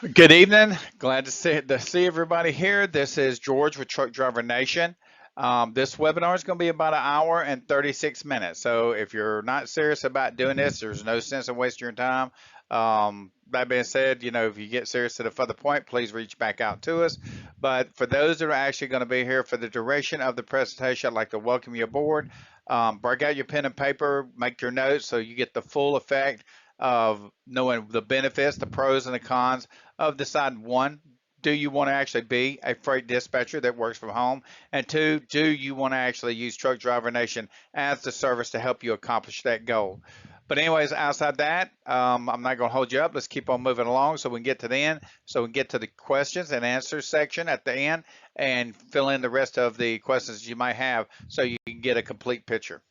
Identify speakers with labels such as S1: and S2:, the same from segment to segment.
S1: Good evening. Glad to see everybody here. This is George with Truck Driver Nation. This webinar is going to be about an hour and 36 minutes. So if you're not serious about doing this, there's no sense in wasting your time. That being said, if you get serious to the further point, please reach back out to us. But for those that are actually going to be here for the duration of the presentation, I'd like to welcome you aboard. Break out your pen and paper, make your notes so you get the full effect of knowing the benefits, the pros and the cons of deciding one, do you want to actually be a freight dispatcher that works from home? And two, do you want to actually use Truck Driver Nation as the service to help you accomplish that goal? But anyways, outside that, I'm not going to hold you up. Let's keep on moving along so we can get to the end, so we can get to the questions and answers section at the end and fill in the rest of the questions you might have so you can get a complete picture.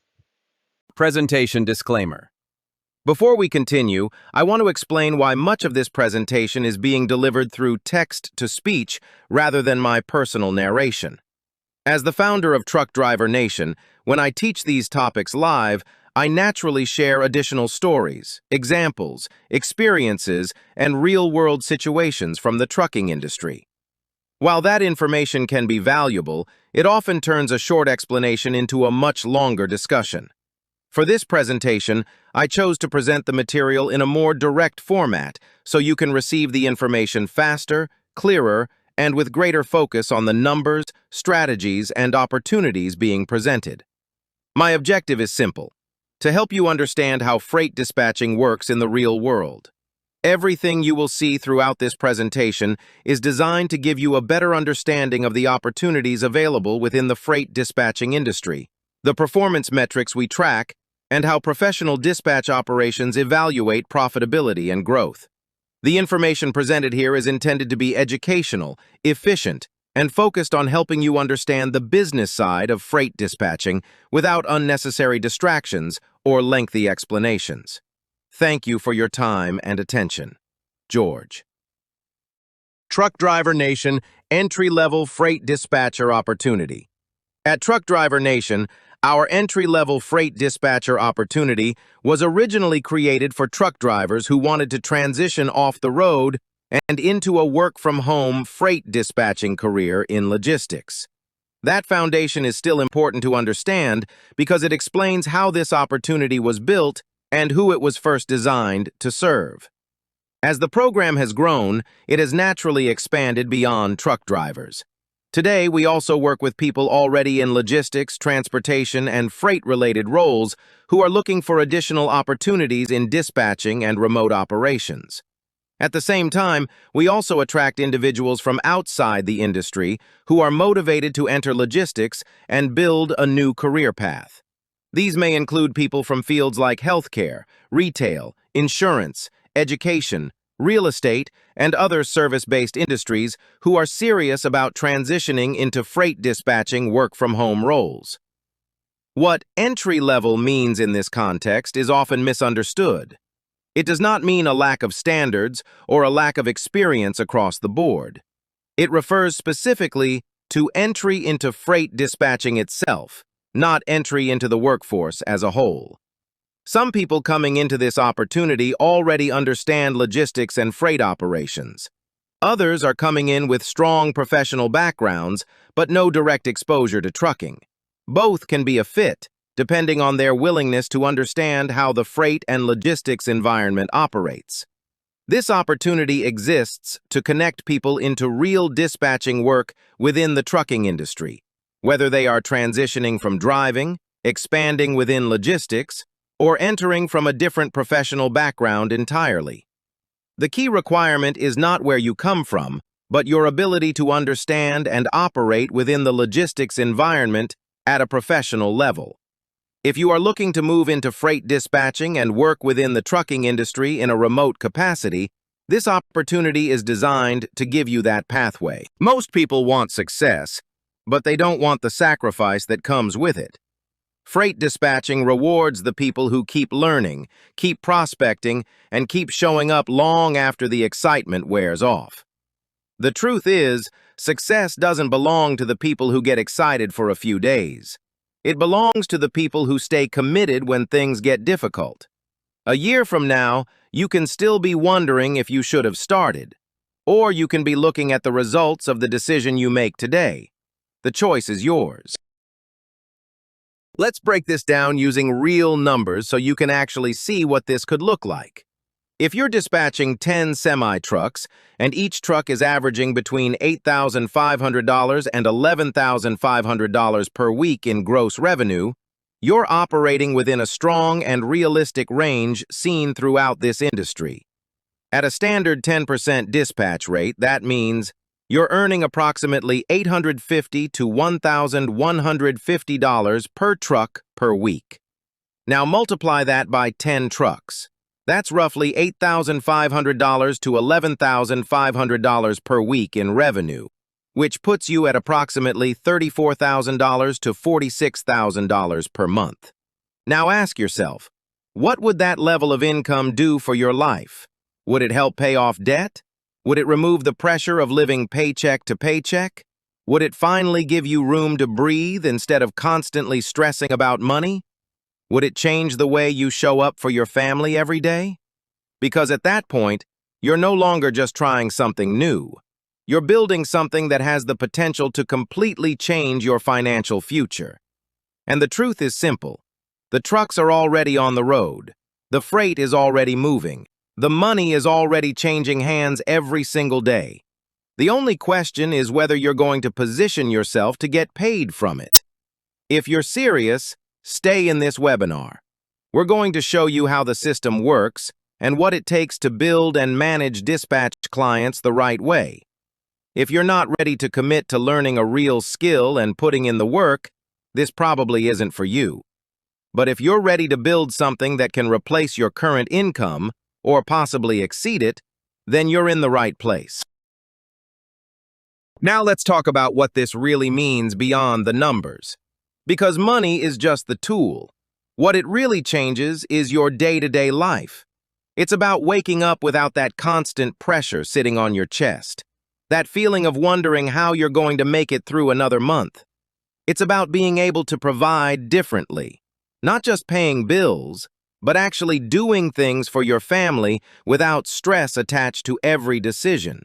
S2: Presentation disclaimer. Before we continue, I want to explain why much of this presentation is being delivered through text-to-speech rather than my personal narration. As the founder of Truck Driver Nation, when I teach these topics live, I naturally share additional stories, examples, experiences, and real-world situations from the trucking industry. While that information can be valuable, it often turns a short explanation into a much longer discussion. For this presentation, I chose to present the material in a more direct format so you can receive the information faster, clearer, and with greater focus on the numbers, strategies, and opportunities being presented. My objective is simple: to help you understand how freight dispatching works in the real world. Everything you will see throughout this presentation is designed to give you a better understanding of the opportunities available within the freight dispatching industry, the performance metrics we track, and how professional dispatch operations evaluate profitability and growth. The information presented here is intended to be educational, efficient, and focused on helping you understand the business side of freight dispatching without unnecessary distractions or lengthy explanations. Thank you for your time and attention. George. Truck Driver Nation Entry-Level Freight Dispatcher Opportunity. At Truck Driver Nation, our entry-level freight dispatcher opportunity was originally created for truck drivers who wanted to transition off the road and into a work-from-home freight dispatching career in logistics. That foundation is still important to understand because it explains how this opportunity was built and who it was first designed to serve. As the program has grown, it has naturally expanded beyond truck drivers. Today, we also work with people already in logistics, transportation, and freight-related roles who are looking for additional opportunities in dispatching and remote operations. At the same time, we also attract individuals from outside the industry who are motivated to enter logistics and build a new career path. These may include people from fields like healthcare, retail, insurance, education, real estate, and other service-based industries who are serious about transitioning into freight dispatching work-from-home roles. What entry-level means in this context is often misunderstood. It does not mean a lack of standards or a lack of experience across the board. It refers specifically to entry into freight dispatching itself, not entry into the workforce as a whole. Some people coming into this opportunity already understand logistics and freight operations. Others are coming in with strong professional backgrounds, but no direct exposure to trucking. Both can be a fit, depending on their willingness to understand how the freight and logistics environment operates. This opportunity exists to connect people into real dispatching work within the trucking industry, whether they are transitioning from driving, expanding within logistics, or entering from a different professional background entirely. The key requirement is not where you come from, but your ability to understand and operate within the logistics environment at a professional level. If you are looking to move into freight dispatching and work within the trucking industry in a remote capacity, this opportunity is designed to give you that pathway. Most people want success, but they don't want the sacrifice that comes with it. Freight dispatching rewards the people who keep learning, keep prospecting, and keep showing up long after the excitement wears off. The truth is, success doesn't belong to the people who get excited for a few days. It belongs to the people who stay committed when things get difficult. A year from now, you can still be wondering if you should have started. Or you can be looking at the results of the decision you make today. The choice is yours. Let's break this down using real numbers so you can actually see what this could look like. If you're dispatching 10 semi-trucks, and each truck is averaging between $8,500 and $11,500 per week in gross revenue, you're operating within a strong and realistic range seen throughout this industry. At a standard 10% dispatch rate, that means you're earning approximately $850 to $1,150 per truck per week. Now multiply that by 10 trucks. That's roughly $8,500 to $11,500 per week in revenue, which puts you at approximately $34,000 to $46,000 per month. Now ask yourself, what would that level of income do for your life? Would it help pay off debt? Would it remove the pressure of living paycheck to paycheck? Would it finally give you room to breathe instead of constantly stressing about money? Would it change the way you show up for your family every day? Because at that point, you're no longer just trying something new. You're building something that has the potential to completely change your financial future. And the truth is simple. The trucks are already on the road. The freight is already moving. The money is already changing hands every single day. The only question is whether you're going to position yourself to get paid from it. If you're serious, stay in this webinar. We're going to show you how the system works and what it takes to build and manage dispatch clients the right way. If you're not ready to commit to learning a real skill and putting in the work, this probably isn't for you. But if you're ready to build something that can replace your current income or possibly exceed it, then you're in the right place. Now let's talk about what this really means beyond the numbers. Because money is just the tool. What it really changes is your day-to-day life. It's about waking up without that constant pressure sitting on your chest. That feeling of wondering how you're going to make it through another month. It's about being able to provide differently. Not just paying bills, but actually doing things for your family without stress attached to every decision.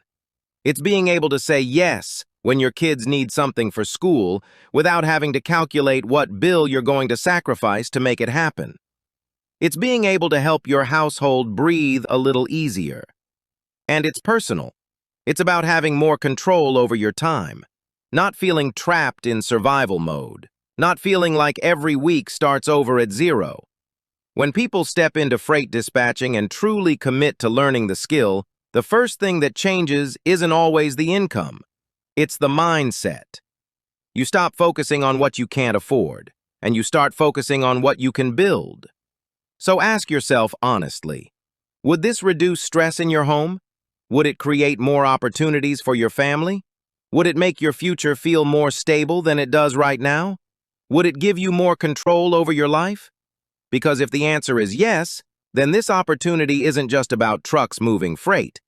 S2: It's being able to say yes when your kids need something for school without having to calculate what bill you're going to sacrifice to make it happen. It's being able to help your household breathe a little easier. And it's personal. It's about having more control over your time, not feeling trapped in survival mode, not feeling like every week starts over at zero. When people step into freight dispatching and truly commit to learning the skill, the first thing that changes isn't always the income. It's the mindset. You stop focusing on what you can't afford, and you start focusing on what you can build. So ask yourself honestly, would this reduce stress in your home? Would it create more opportunities for your family? Would it make your future feel more stable than it does right now? Would it give you more control over your life? Because if the answer is yes, then this opportunity isn't just about trucks moving freight.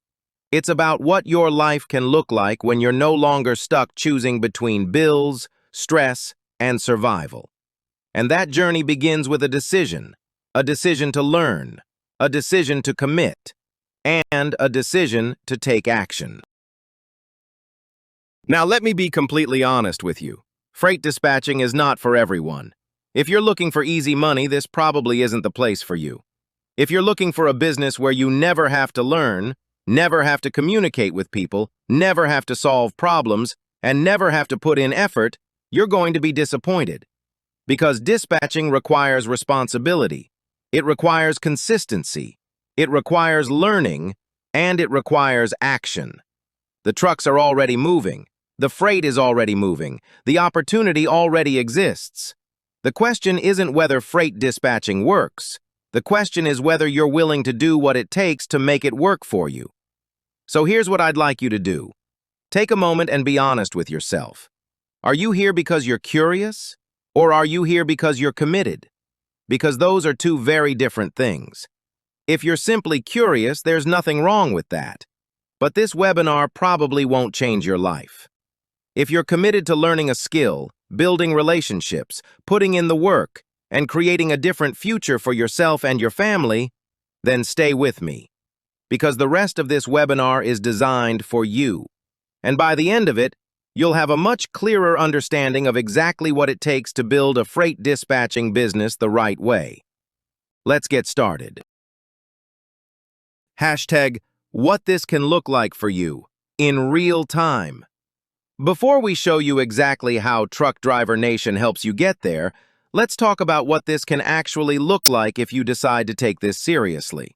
S2: It's about what your life can look like when you're no longer stuck choosing between bills, stress, and survival. And that journey begins with a decision to learn, a decision to commit, and a decision to take action. Now let me be completely honest with you. Freight dispatching is not for everyone. If you're looking for easy money, this probably isn't the place for you. If you're looking for a business where you never have to learn, never have to communicate with people, never have to solve problems, and never have to put in effort, you're going to be disappointed. Because dispatching requires responsibility. It requires consistency. It requires learning, and it requires action. The trucks are already moving. The freight is already moving. The opportunity already exists. The question isn't whether freight dispatching works. The question is whether you're willing to do what it takes to make it work for you. So here's what I'd like you to do. Take a moment and be honest with yourself. Are you here because you're curious? Or are you here because you're committed? Because those are two very different things. If you're simply curious, there's nothing wrong with that. But this webinar probably won't change your life. If you're committed to learning a skill, building relationships, putting in the work, and creating a different future for yourself and your family, then stay with me. because the rest of this webinar is designed for you. And by the end of it, you'll have a much clearer understanding of exactly what it takes to build a freight dispatching business the right way. Let's get started. Hashtag what this can look like for you in real time. Before we show you exactly how Truck Driver Nation helps you get there, let's talk about what this can actually look like if you decide to take this seriously.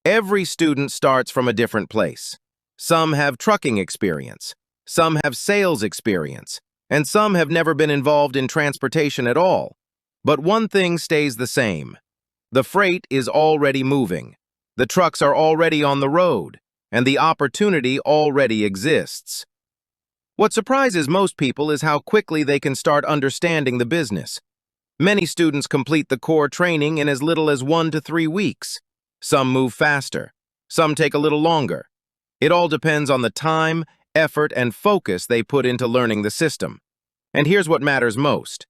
S2: Every student starts from a different place. Some have trucking experience, some have sales experience, and some have never been involved in transportation at all. But one thing stays the same. The freight is already moving. The trucks are already on the road, and the opportunity already exists. What surprises most people is how quickly they can start understanding the business. Many students complete the core training in as little as 1 to 3 weeks. Some move faster. Some take a little longer. It all depends on the time, effort, and focus they put into learning the system. And here's what matters most.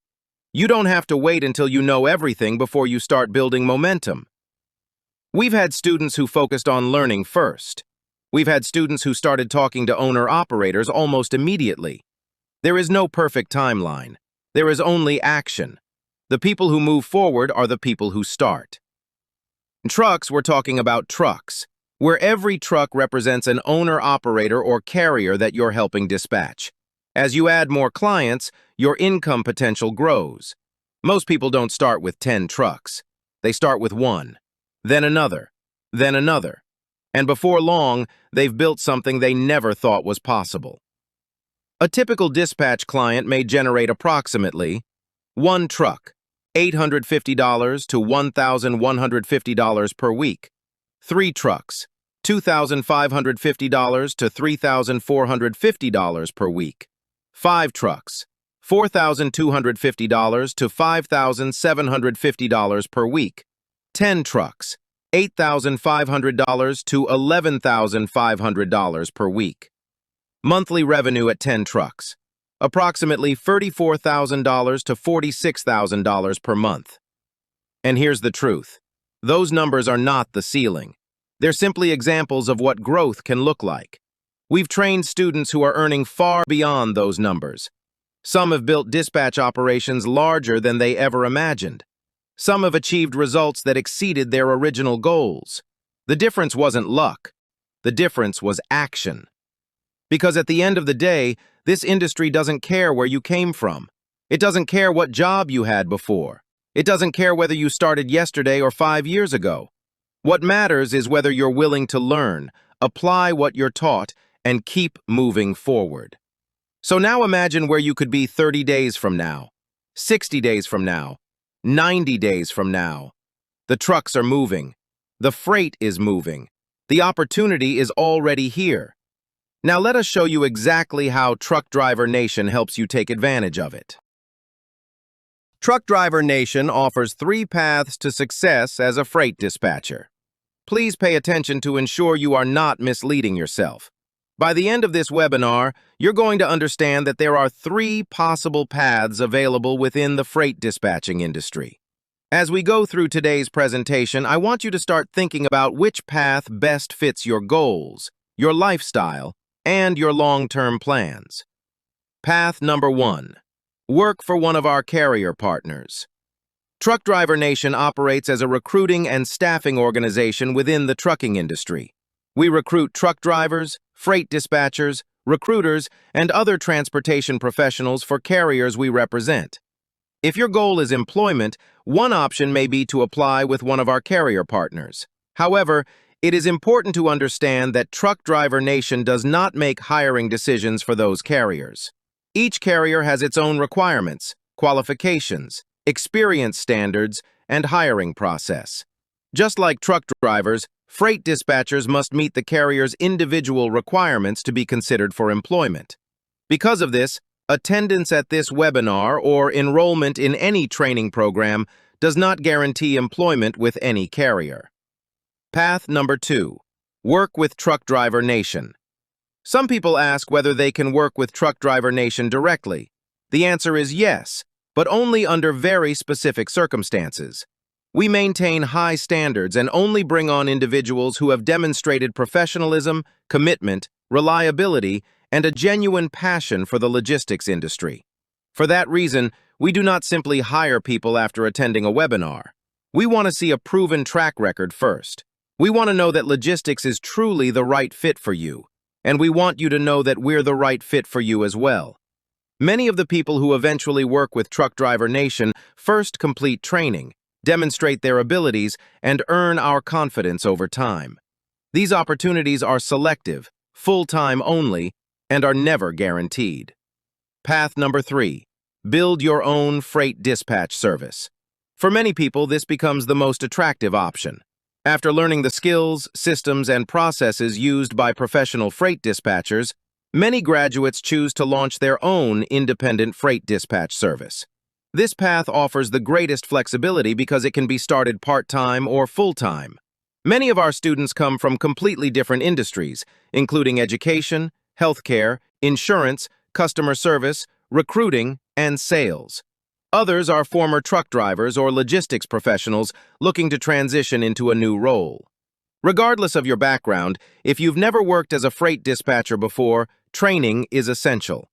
S2: You don't have to wait until you know everything before you start building momentum. We've had students who focused on learning first. We've had students who started talking to owner-operators almost immediately. There is no perfect timeline. There is only action. The people who move forward are the people who start. In trucks, we're talking about trucks, where every truck represents an owner-operator or carrier that you're helping dispatch. As you add more clients, your income potential grows. Most people don't start with 10 trucks. They start with 1, then another, then another. And before long, they've built something they never thought was possible. A typical dispatch client may generate approximately 1 truck, $850 to $1,150 per week, 3 trucks, $2,550 to $3,450 per week, 5 trucks, $4,250 to $5,750 per week, 10 trucks, $8,500 to $11,500 per week. Monthly revenue at 10 trucks, approximately $34,000 to $46,000 per month. And here's the truth. Those numbers are not the ceiling. They're simply examples of what growth can look like. We've trained students who are earning far beyond those numbers. Some have built dispatch operations larger than they ever imagined. Some have achieved results that exceeded their original goals. The difference wasn't luck. The difference was action. Because at the end of the day, this industry doesn't care where you came from. It doesn't care what job you had before. It doesn't care whether you started yesterday or 5 years ago. What matters is whether you're willing to learn, apply what you're taught, and keep moving forward. So now imagine where you could be 30 days from now, 60 days from now, 90 days from now. The trucks are moving. The freight is moving. The opportunity is already here. Now let us show you exactly how Truck Driver Nation helps you take advantage of it. Truck Driver Nation offers 3 paths to success as a freight dispatcher. Please pay attention to ensure you are not misleading yourself. By the end of this webinar, you're going to understand that there are 3 possible paths available within the freight dispatching industry. As we go through today's presentation, I want you to start thinking about which path best fits your goals, your lifestyle, and your long-term plans. Path number 1. Work for one of our carrier partners. Truck Driver Nation operates as a recruiting and staffing organization within the trucking industry. We recruit truck drivers, freight dispatchers, recruiters, and other transportation professionals for carriers we represent. If your goal is employment, one option may be to apply with one of our carrier partners. However, it is important to understand that Truck Driver Nation does not make hiring decisions for those carriers. Each carrier has its own requirements, qualifications, experience standards, and hiring process. Just like truck drivers, freight dispatchers must meet the carrier's individual requirements to be considered for employment. Because of this, attendance at this webinar or enrollment in any training program does not guarantee employment with any carrier. Path number 2. Work with Truck Driver Nation. Some people ask whether they can work with Truck Driver Nation directly. The answer is yes, but only under very specific circumstances. We maintain high standards and only bring on individuals who have demonstrated professionalism, commitment, reliability, and a genuine passion for the logistics industry. For that reason, we do not simply hire people after attending a webinar. We want to see a proven track record first. We want to know that logistics is truly the right fit for you, and we want you to know that we're the right fit for you as well. Many of the people who eventually work with Truck Driver Nation first complete training, demonstrate their abilities, and earn our confidence over time. These opportunities are selective, full-time only, and are never guaranteed. Path number 3. Build your own freight dispatch service. For many people, this becomes the most attractive option. After learning the skills, systems, and processes used by professional freight dispatchers, many graduates choose to launch their own independent freight dispatch service. This path offers the greatest flexibility because it can be started part-time or full-time. Many of our students come from completely different industries, including education, healthcare, insurance, customer service, recruiting, and sales. Others are former truck drivers or logistics professionals looking to transition into a new role. Regardless of your background, if you've never worked as a freight dispatcher before, training is essential.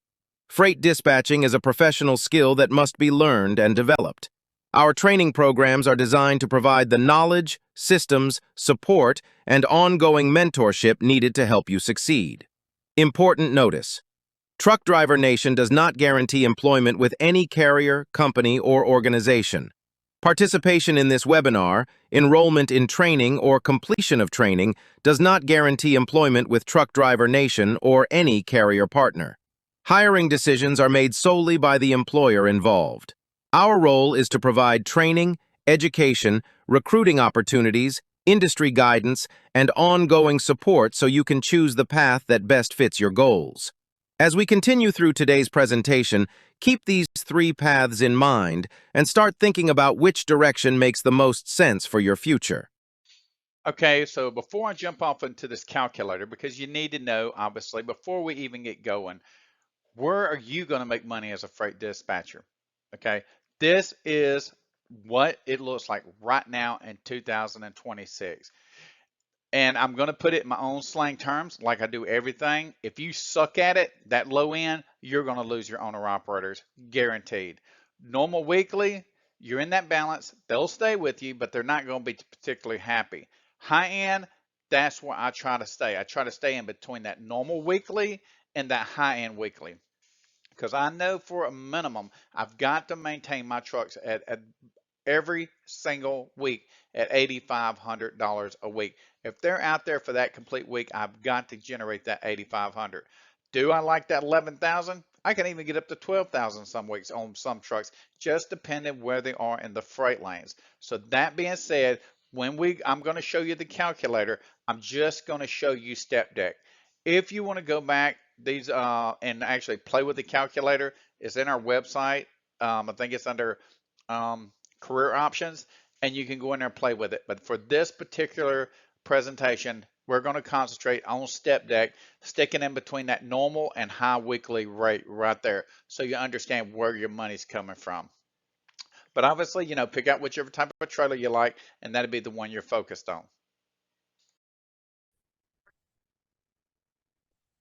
S2: Freight dispatching is a professional skill that must be learned and developed. Our training programs are designed to provide the knowledge, systems, support, and ongoing mentorship needed to help you succeed. Important notice: Truck Driver Nation does not guarantee employment with any carrier, company, or organization. Participation in this webinar, enrollment in training, or completion of training does not guarantee employment with Truck Driver Nation or any carrier partner. Hiring decisions are made solely by the employer involved. Our role is to provide training, education, recruiting opportunities, industry guidance, and ongoing support so you can choose the path that best fits your goals. As we continue through today's presentation, keep these 3 paths in mind and start thinking about which direction makes the most sense for your future.
S1: Okay, so before I jump off into this calculator, because you need to know, obviously, before we even get going, where are you going to make money as a freight dispatcher? Okay, this is what it looks like right now in 2026. And I'm going to put it in my own slang terms, like I do everything. If you suck at it, that low end, you're going to lose your owner operators, guaranteed. Normal weekly, you're in that balance. They'll stay with you, but they're not going to be particularly happy. High end, that's where I try to stay. I try to stay in between that normal weekly and that high end weekly, because I know for a minimum, I've got to maintain my trucks at every single week at $8,500 a week. If they're out there for that complete week, I've got to generate that 8,500. Do I like that 11,000? I can even get up to 12,000 some weeks on some trucks, just depending where they are in the freight lanes. So that being said, I'm going to show you the calculator. I'm just going to show you step deck. If you want to go back these and actually play with the calculator, it's in our website. I think it's under career options, and you can go in there and play with it. But for this particular presentation, we're going to concentrate on step deck, sticking in between that normal and high weekly rate right there, so you understand where your money's coming from. But obviously, pick out whichever type of trailer you like, and that'll be the one you're focused on.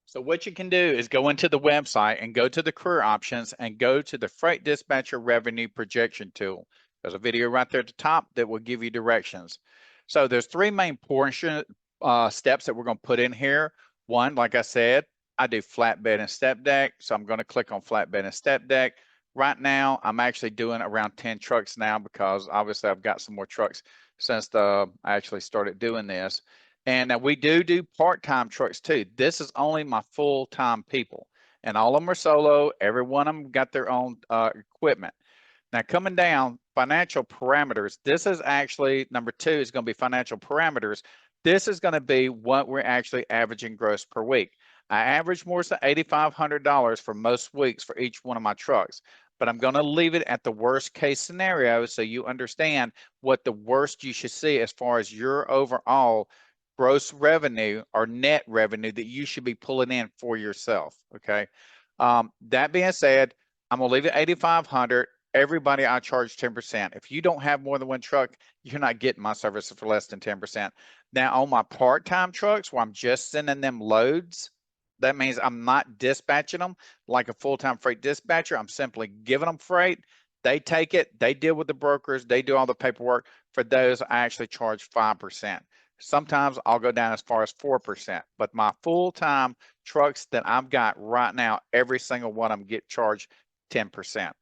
S1: So what you can do is go into the website and go to the career options and go to the Freight Dispatcher Revenue Projection tool. There's a video right there at the top that will give you directions. So there's 3 main steps that we're going to put in here. One, like I said, I do flatbed and step deck. So I'm going to click on flatbed and step deck. Right now, I'm actually doing around 10 trucks now because obviously I've got some more trucks since I actually started doing this. And we do part-time trucks too. This is only my full-time people, and all of them are solo. Every one of them got their own equipment. Now coming down, financial parameters. This is actually number 2 is going to be financial parameters. This is going to be what we're actually averaging gross per week. I average more than $8,500 for most weeks for each one of my trucks, but I'm going to leave it at the worst case scenario so you understand what the worst you should see as far as your overall gross revenue or net revenue that you should be pulling in for yourself. Okay. That being said, I'm gonna leave it 8,500. everybody I charge 10%. If you don't have more than one truck, you're not getting my services for less than 10%. Now on my part-time trucks where I'm just sending them loads, that means I'm not dispatching them like a full-time freight dispatcher. I'm simply giving them freight. They take it, they deal with the brokers, they do all the paperwork. For those, I actually charge 5%. Sometimes I'll go down as far as 4%, but my full-time trucks that I've got right now, every single one of them get charged 10%.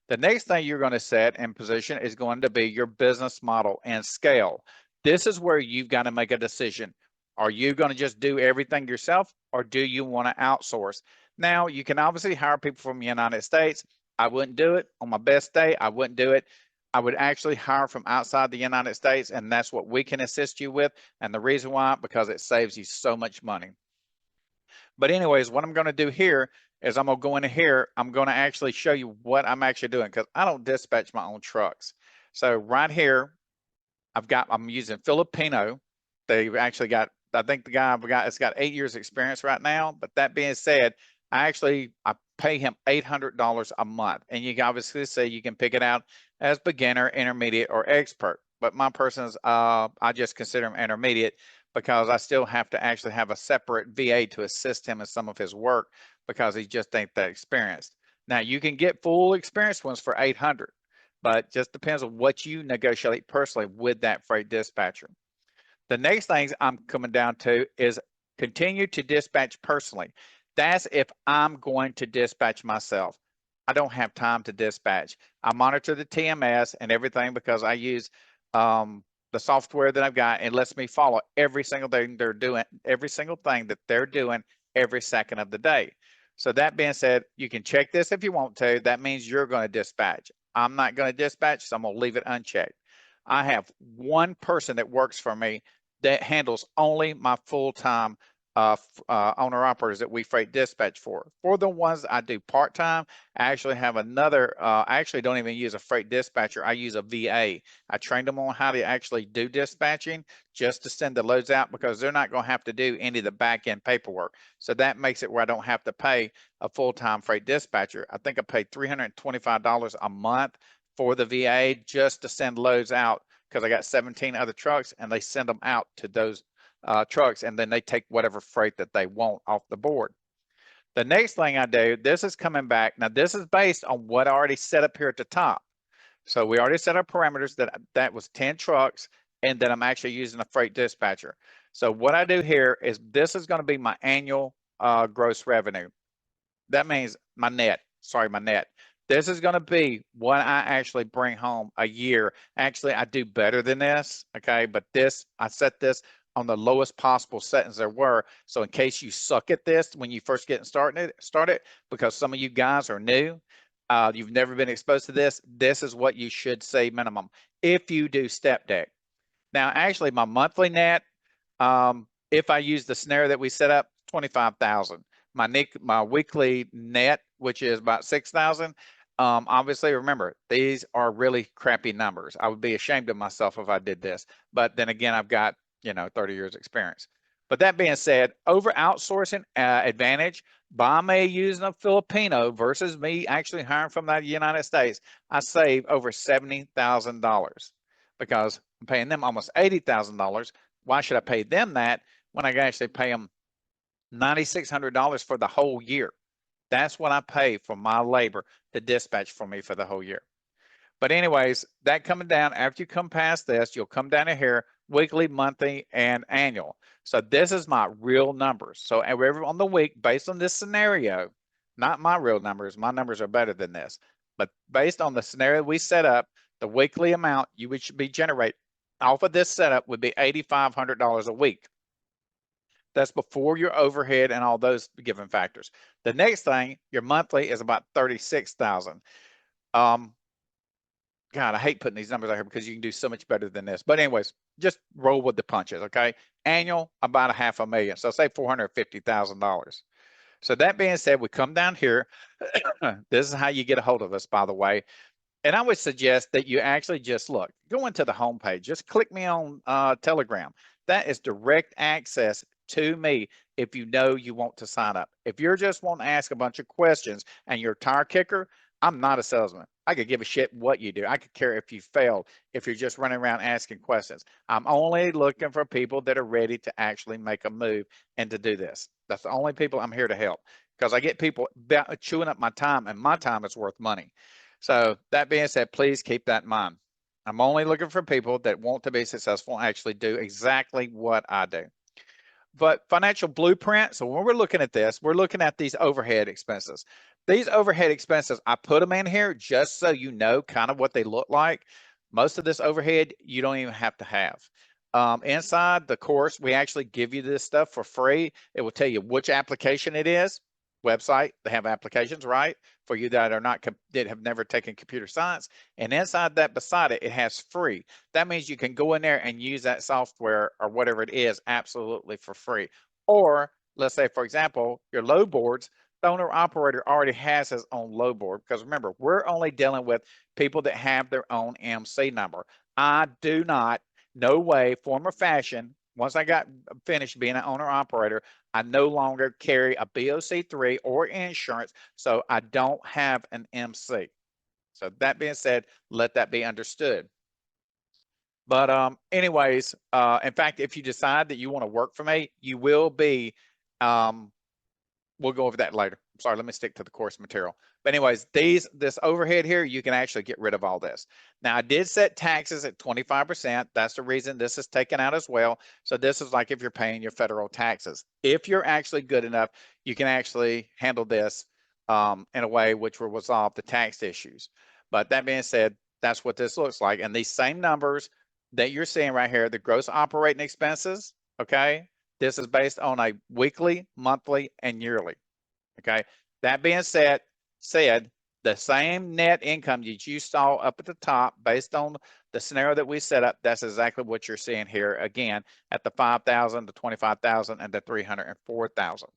S1: The next thing you're going to set in position is going to be your business model and scale. This is where you've got to make a decision. Are you going to just do everything yourself, or do you want to outsource? Now, you can obviously hire people from the United States. I wouldn't do it. On my best day, I wouldn't do it. I would actually hire from outside the United States, and that's what we can assist you with. And the reason why, because it saves you so much money. But anyways, what I'm going to do here is I'm going to go into here. I'm going to actually show you what I'm actually doing because I don't dispatch my own trucks. So right here, I'm using Filipino. They've actually got, I think the guy I've got, it's got 8 years experience right now. But that being said, I pay him $800 a month. And you can obviously say you can pick it out as beginner, intermediate, or expert. But my person's, I just consider him intermediate because I still have to actually have a separate VA to assist him in some of his work because he just ain't that experienced. Now you can get full experienced ones for 800, but just depends on what you negotiate personally with that freight dispatcher. The next things I'm coming down to is continue to dispatch personally. That's if I'm going to dispatch myself. I don't have time to dispatch. I monitor the TMS and everything because I use the software that I've got. It lets me follow every single thing they're doing, every single thing that they're doing every second of the day. So that being said, you can check this if you want to. That means you're going to dispatch. I'm not going to dispatch, so I'm going to leave it unchecked. I have one person that works for me that handles only my full-time owner-operators that we freight dispatch for. For the ones I do part-time, I actually have another, I actually don't even use a freight dispatcher. I use a VA. I trained them on how to actually do dispatching just to send the loads out because they're not going to have to do any of the back-end paperwork. So that makes it where I don't have to pay a full-time freight dispatcher. I think I paid $325 a month for the VA just to send loads out because I got 17 other trucks and they send them out to those trucks, and then they take whatever freight that they want off the board. The next thing I do, this is coming back. Now, this is based on what I already set up here at the top. So we already set our parameters that was 10 trucks, and then I'm actually using a freight dispatcher. So what I do here is this is going to be my annual gross revenue. That means my net. This is going to be what I actually bring home a year. Actually, I do better than this, okay? But I set this on the lowest possible settings there were. So in case you suck at this when you first get started, because some of you guys are new, you've never been exposed to this, this is what you should say minimum if you do step deck. Now, actually, my monthly net, if I use the scenario that we set up, 25,000. My weekly net, which is about 6,000. Obviously, remember, these are really crappy numbers. I would be ashamed of myself if I did this. But then again, I've got 30 years experience. But that being said, over outsourcing advantage, by me using a Filipino versus me actually hiring from the United States, I save over $70,000 because I'm paying them almost $80,000. Why should I pay them that when I can actually pay them $9,600 for the whole year? That's what I pay for my labor to dispatch for me for the whole year. But anyways, that coming down, after you come past this, you'll come down to here, weekly, monthly, and annual. So this is my real numbers. So every on the week, based on this scenario, not my real numbers, my numbers are better than this, but based on the scenario we set up, the weekly amount you should be generate off of this setup would be $8,500 a week. That's before your overhead and all those given factors. The next thing, your monthly is about 36,000. God, I hate putting these numbers out here because you can do so much better than this. But anyways, just roll with the punches, okay? Annual, about $500,000. So say $450,000. So that being said, we come down here. This is how you get a hold of us, by the way. And I would suggest that you actually just go into the homepage. Just click me on Telegram. That is direct access to me if you know you want to sign up. If you're just wanting to ask a bunch of questions and you're a tire kicker, I'm not a salesman. I could give a shit what you do. I could care if you failed, if you're just running around asking questions. I'm only looking for people that are ready to actually make a move and to do this. That's the only people I'm here to help, because I get people chewing up my time, and my time is worth money. So that being said, please keep that in mind. I'm only looking for people that want to be successful and actually do exactly what I do. But financial blueprint, so when we're looking at this, we're looking at these overhead expenses. These overhead expenses, I put them in here just so you know kind of what they look like. Most of this overhead, you don't even have to have. Inside the course, we actually give you this stuff for free. It will tell you which application it is. Website, they have applications, right? For you that are not, that have never taken computer science. And inside that, beside it, it has free. That means you can go in there and use that software or whatever it is absolutely for free. Or let's say, for example, your load boards, the owner operator already has his own load board, because remember, we're only dealing with people that have their own MC number. I do not, no way, form or fashion, once I got finished being an owner operator, I no longer carry a BOC3 or insurance, so I don't have an MC. So that being said, let that be understood. But anyways, in fact, if you decide that you want to work for me, you will be, we'll go over that later. Sorry, let me stick to the course material. But anyways, this overhead here, you can actually get rid of all this. Now, I did set taxes at 25%. That's the reason this is taken out as well. So this is like if you're paying your federal taxes. If you're actually good enough, you can actually handle this in a way which will resolve the tax issues. But that being said, that's what this looks like. And these same numbers that you're seeing right here, the gross operating expenses, okay? This is based on a weekly, monthly, and yearly. Okay. That being said, the same net income that you saw up at the top, based on the scenario that we set up, that's exactly what you're seeing here again at the 5,000, the 25,000, and the 304,000.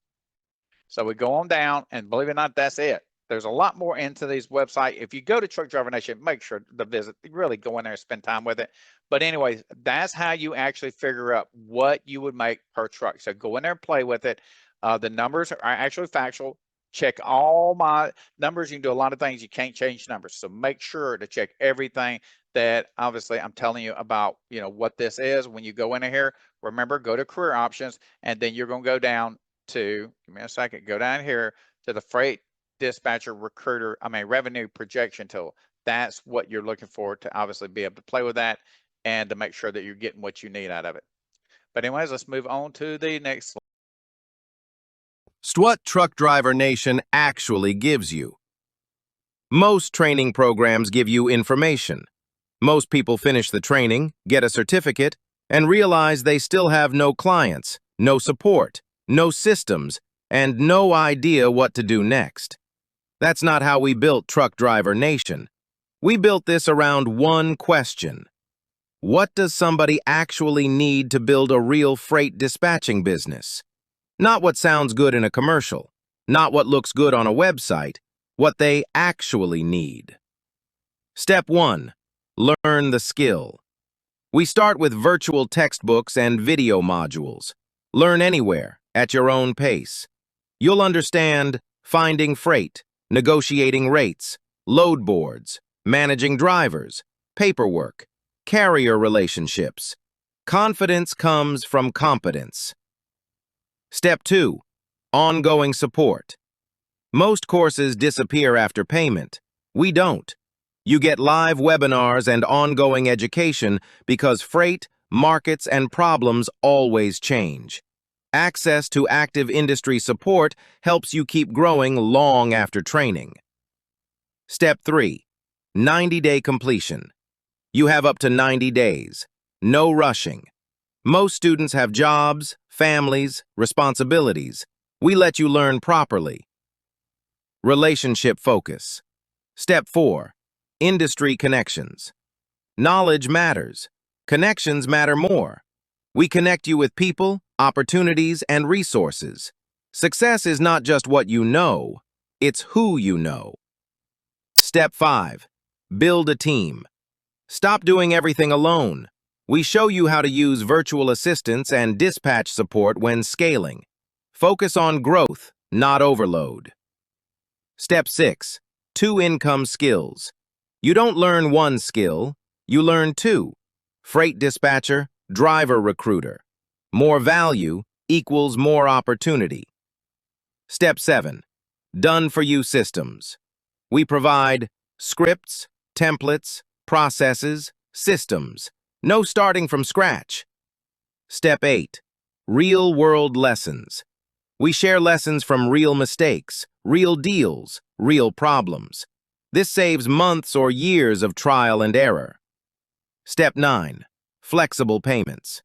S1: So we go on down, and believe it or not, that's it. There's a lot more into these website. If you go to Truck Driver Nation, make sure to visit, really go in there and spend time with it. But anyways, that's how you actually figure out what you would make per truck. So go in there and play with it. The numbers are actually factual. Check all my numbers. You can do a lot of things. You can't change numbers. So make sure to check everything that obviously I'm telling you about, what this is. When you go in here, remember, go to career options, and then you're going to go down to, give me a second, go down here to the freight dispatcher revenue projection tool. That's what you're looking for, to obviously be able to play with that and to make sure that you're getting what you need out of it. But anyways, let's move on to the next slide.
S2: What Truck Driver Nation actually gives you. Most training programs give you information. Most people finish the training, get a certificate, and realize they still have no clients, no support, no systems, and no idea what to do next. That's not how we built Truck Driver Nation. We built this around one question. What does somebody actually need to build a real freight dispatching business? Not what sounds good in a commercial, not what looks good on a website, what they actually need. Step 1. Learn the skill. We start with virtual textbooks and video modules. Learn anywhere, at your own pace. You'll understand finding freight, negotiating rates, load boards, managing drivers, paperwork, carrier relationships. Confidence comes from competence. Step 2. Ongoing support. Most courses disappear after payment. We don't. You get live webinars and ongoing education because freight, markets, and problems always change. Access to active industry support helps you keep growing long after training. Step 3. 90-day completion. You have up to 90 days. No rushing. Most students have jobs, families, responsibilities. We let you learn properly. Relationship focus. Step 4. Industry connections. Knowledge matters. Connections matter more. We connect you with people, opportunities, and resources. Success is not just what you know, it's who you know. Step 5. Build a team. Stop doing everything alone. We show you how to use virtual assistants and dispatch support when scaling. Focus on growth, not overload. Step 6. 2 income skills. You don't learn one skill, you learn 2. Freight dispatcher, driver recruiter. More value equals more opportunity. Step 7. Done-for-you systems. We provide scripts, templates, processes, systems. No starting from scratch. Step 8. Real-world lessons. We share lessons from real mistakes, real deals, real problems. This saves months or years of trial and error. Step 9. Flexible payments.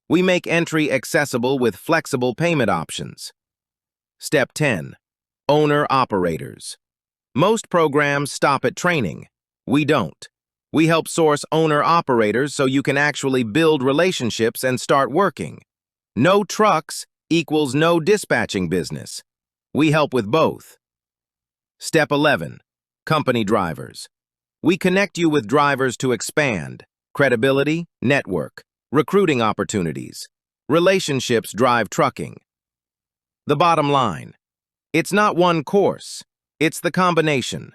S2: We make entry accessible with flexible payment options. Step 10. Owner-operators. Most programs stop at training. We don't. We help source owner-operators so you can actually build relationships and start working. No trucks equals no dispatching business. We help with both. Step 11. Company drivers. We connect you with drivers to expand. Credibility, network, recruiting opportunities. Relationships drive trucking. The bottom line. It's not one course. It's the combination.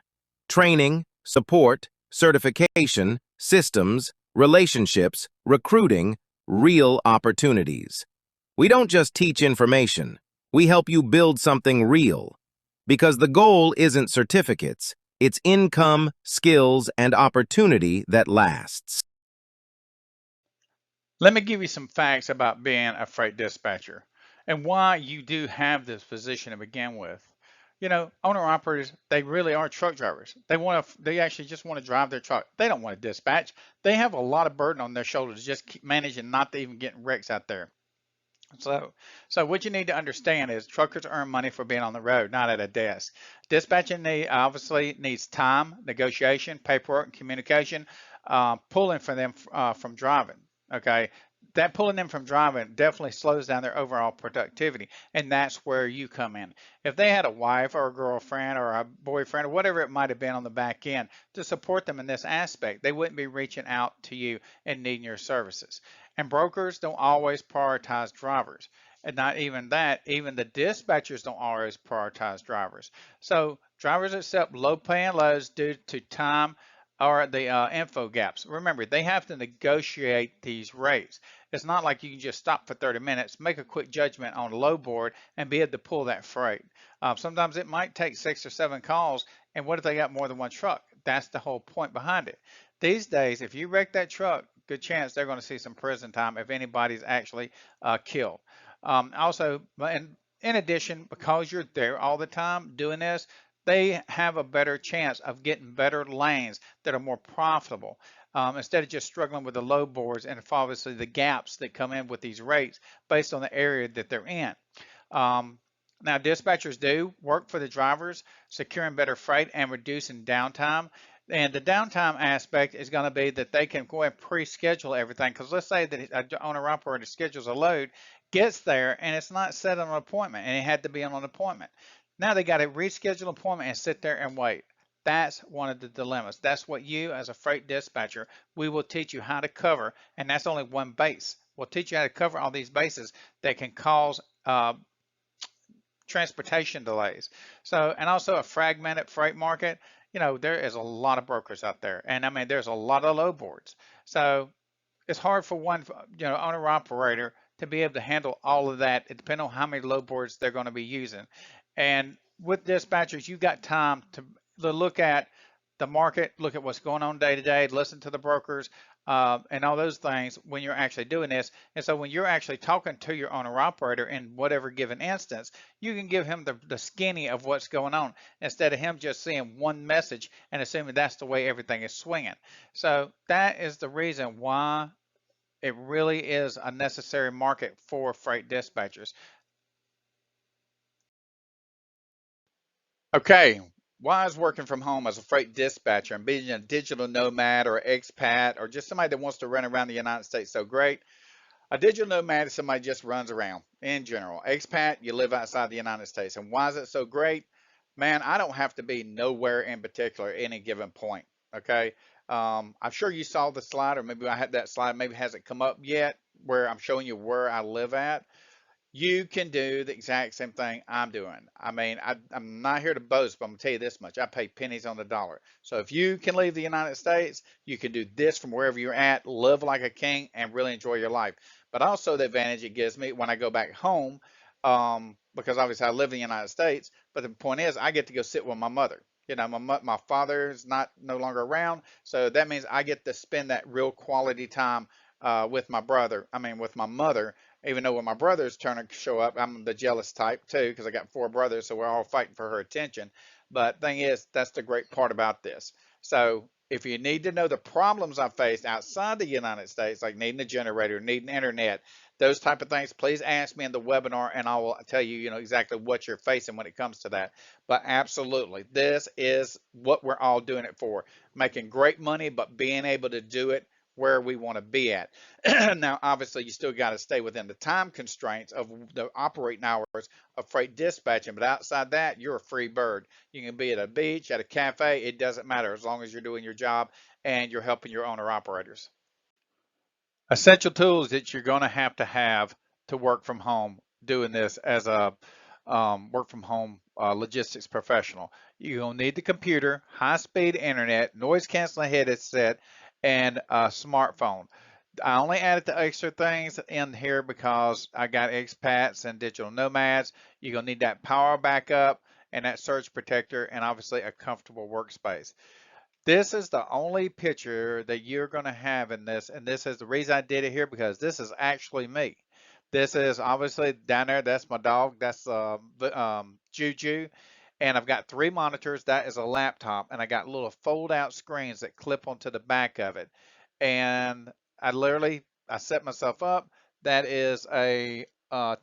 S2: Training, support, certification, systems, relationships, recruiting, real opportunities. We don't just teach information. We help you build something real. Because the goal isn't certificates. It's income, skills, and opportunity that lasts.
S1: Let me give you some facts about being a freight dispatcher and why you do have this position to begin with. You know, owner operators, they really are truck drivers. They actually just want to drive their truck. They don't want to dispatch. They have a lot of burden on their shoulders just keep managing not to even getting wrecks out there. So what you need to understand is truckers earn money for being on the road, not at a desk. Dispatching obviously needs time, negotiation, paperwork, and communication, pulling for them from driving. Okay, that pulling them from driving definitely slows down their overall productivity, and that's where you come in. If they had a wife or a girlfriend or a boyfriend or whatever it might have been on the back end to support them in this aspect, they wouldn't be reaching out to you and needing your services. And brokers don't always prioritize drivers. And not even that, even the dispatchers don't always prioritize drivers. So drivers accept low paying loads due to time or the info gaps. Remember, they have to negotiate these rates. It's not like you can just stop for 30 minutes, make a quick judgment on a low board, and be able to pull that freight. Sometimes it might take 6 or 7 calls, and what if they got more than one truck? That's the whole point behind it. These days, if you wreck that truck, good chance they're going to see some prison time if anybody's actually killed. Also, in addition, because you're there all the time doing this, they have a better chance of getting better lanes that are more profitable. Instead of just struggling with the low boards and obviously the gaps that come in with these rates based on the area that they're in. Um, Now, dispatchers do work for the drivers, securing better freight and reducing downtime. And the downtime aspect is going to be that they can go and pre-schedule everything. Because let's say that an owner-operator schedules a load, gets there, and it's not set on an appointment, and it had to be on an appointment. Now they got to reschedule an appointment and sit there and wait. That's one of the dilemmas. That's what you, as a freight dispatcher, we will teach you how to cover, and that's only one base. We'll teach you how to cover all these bases that can cause transportation delays. So, and also a fragmented freight market. You know, there is a lot of brokers out there, and I mean, there's a lot of low boards. So it's hard for one, owner operator to be able to handle all of that. It depends on how many load boards they're going to be using. And with dispatchers, you've got time to look at the market, look at what's going on day to day, listen to the brokers, and all those things when you're actually doing this. And so when you're actually talking to your owner operator in whatever given instance, you can give him the skinny of what's going on instead of him just seeing one message and assuming that's the way everything is swinging. So that is the reason why it really is a necessary market for freight dispatchers. Okay, why is working from home as a freight dispatcher and being a digital nomad or expat or just somebody that wants to run around the United States so great? A digital nomad is somebody just runs around in general. Expat, you live outside the United States. And why is it so great? Man, I don't have to be nowhere in particular at any given point. Okay. I'm sure you saw the slide, or maybe I had that slide, maybe it hasn't come up yet, where I'm showing you where I live at. You can do the exact same thing I'm doing. I mean, I'm not here to boast, but I'm gonna tell you this much. I pay pennies on the dollar. So if you can leave the United States, you can do this from wherever you're at, live like a king, and really enjoy your life. But also the advantage it gives me when I go back home, because obviously I live in the United States, but the point is I get to go sit with my mother. You know, my father's not no longer around, so that means I get to spend that real quality time with my brother. I mean, with my mother, even though when my brother's turn to show up, I'm the jealous type too, because I got four brothers, so we're all fighting for her attention. But thing is, that's the great part about this. So if you need to know the problems I faced outside the United States, like needing a generator, needing internet, those type of things, please ask me in the webinar and I will tell you, exactly what you're facing when it comes to that. But absolutely, this is what we're all doing it for, making great money, but being able to do it where we want to be at. Now, obviously, you still got to stay within the time constraints of the operating hours of freight dispatching, but outside that, you're a free bird. You can be at a beach, at a cafe, it doesn't matter as long as you're doing your job and you're helping your owner operators. Essential tools that you're going to have to work from home doing this as a work from home logistics professional. You're going to need the computer, high speed internet, noise canceling headset, and a smartphone. I only added the extra things in here because I got expats and digital nomads. You're going to need that power backup and that surge protector and obviously a comfortable workspace. This is the only picture that you're going to have in this, and this is the reason I did it here because this is actually me. This is obviously down there. That's my dog. That's Juju, and I've got three monitors. That is a laptop, and I got little fold-out screens that clip onto the back of it. And I set myself up. That is a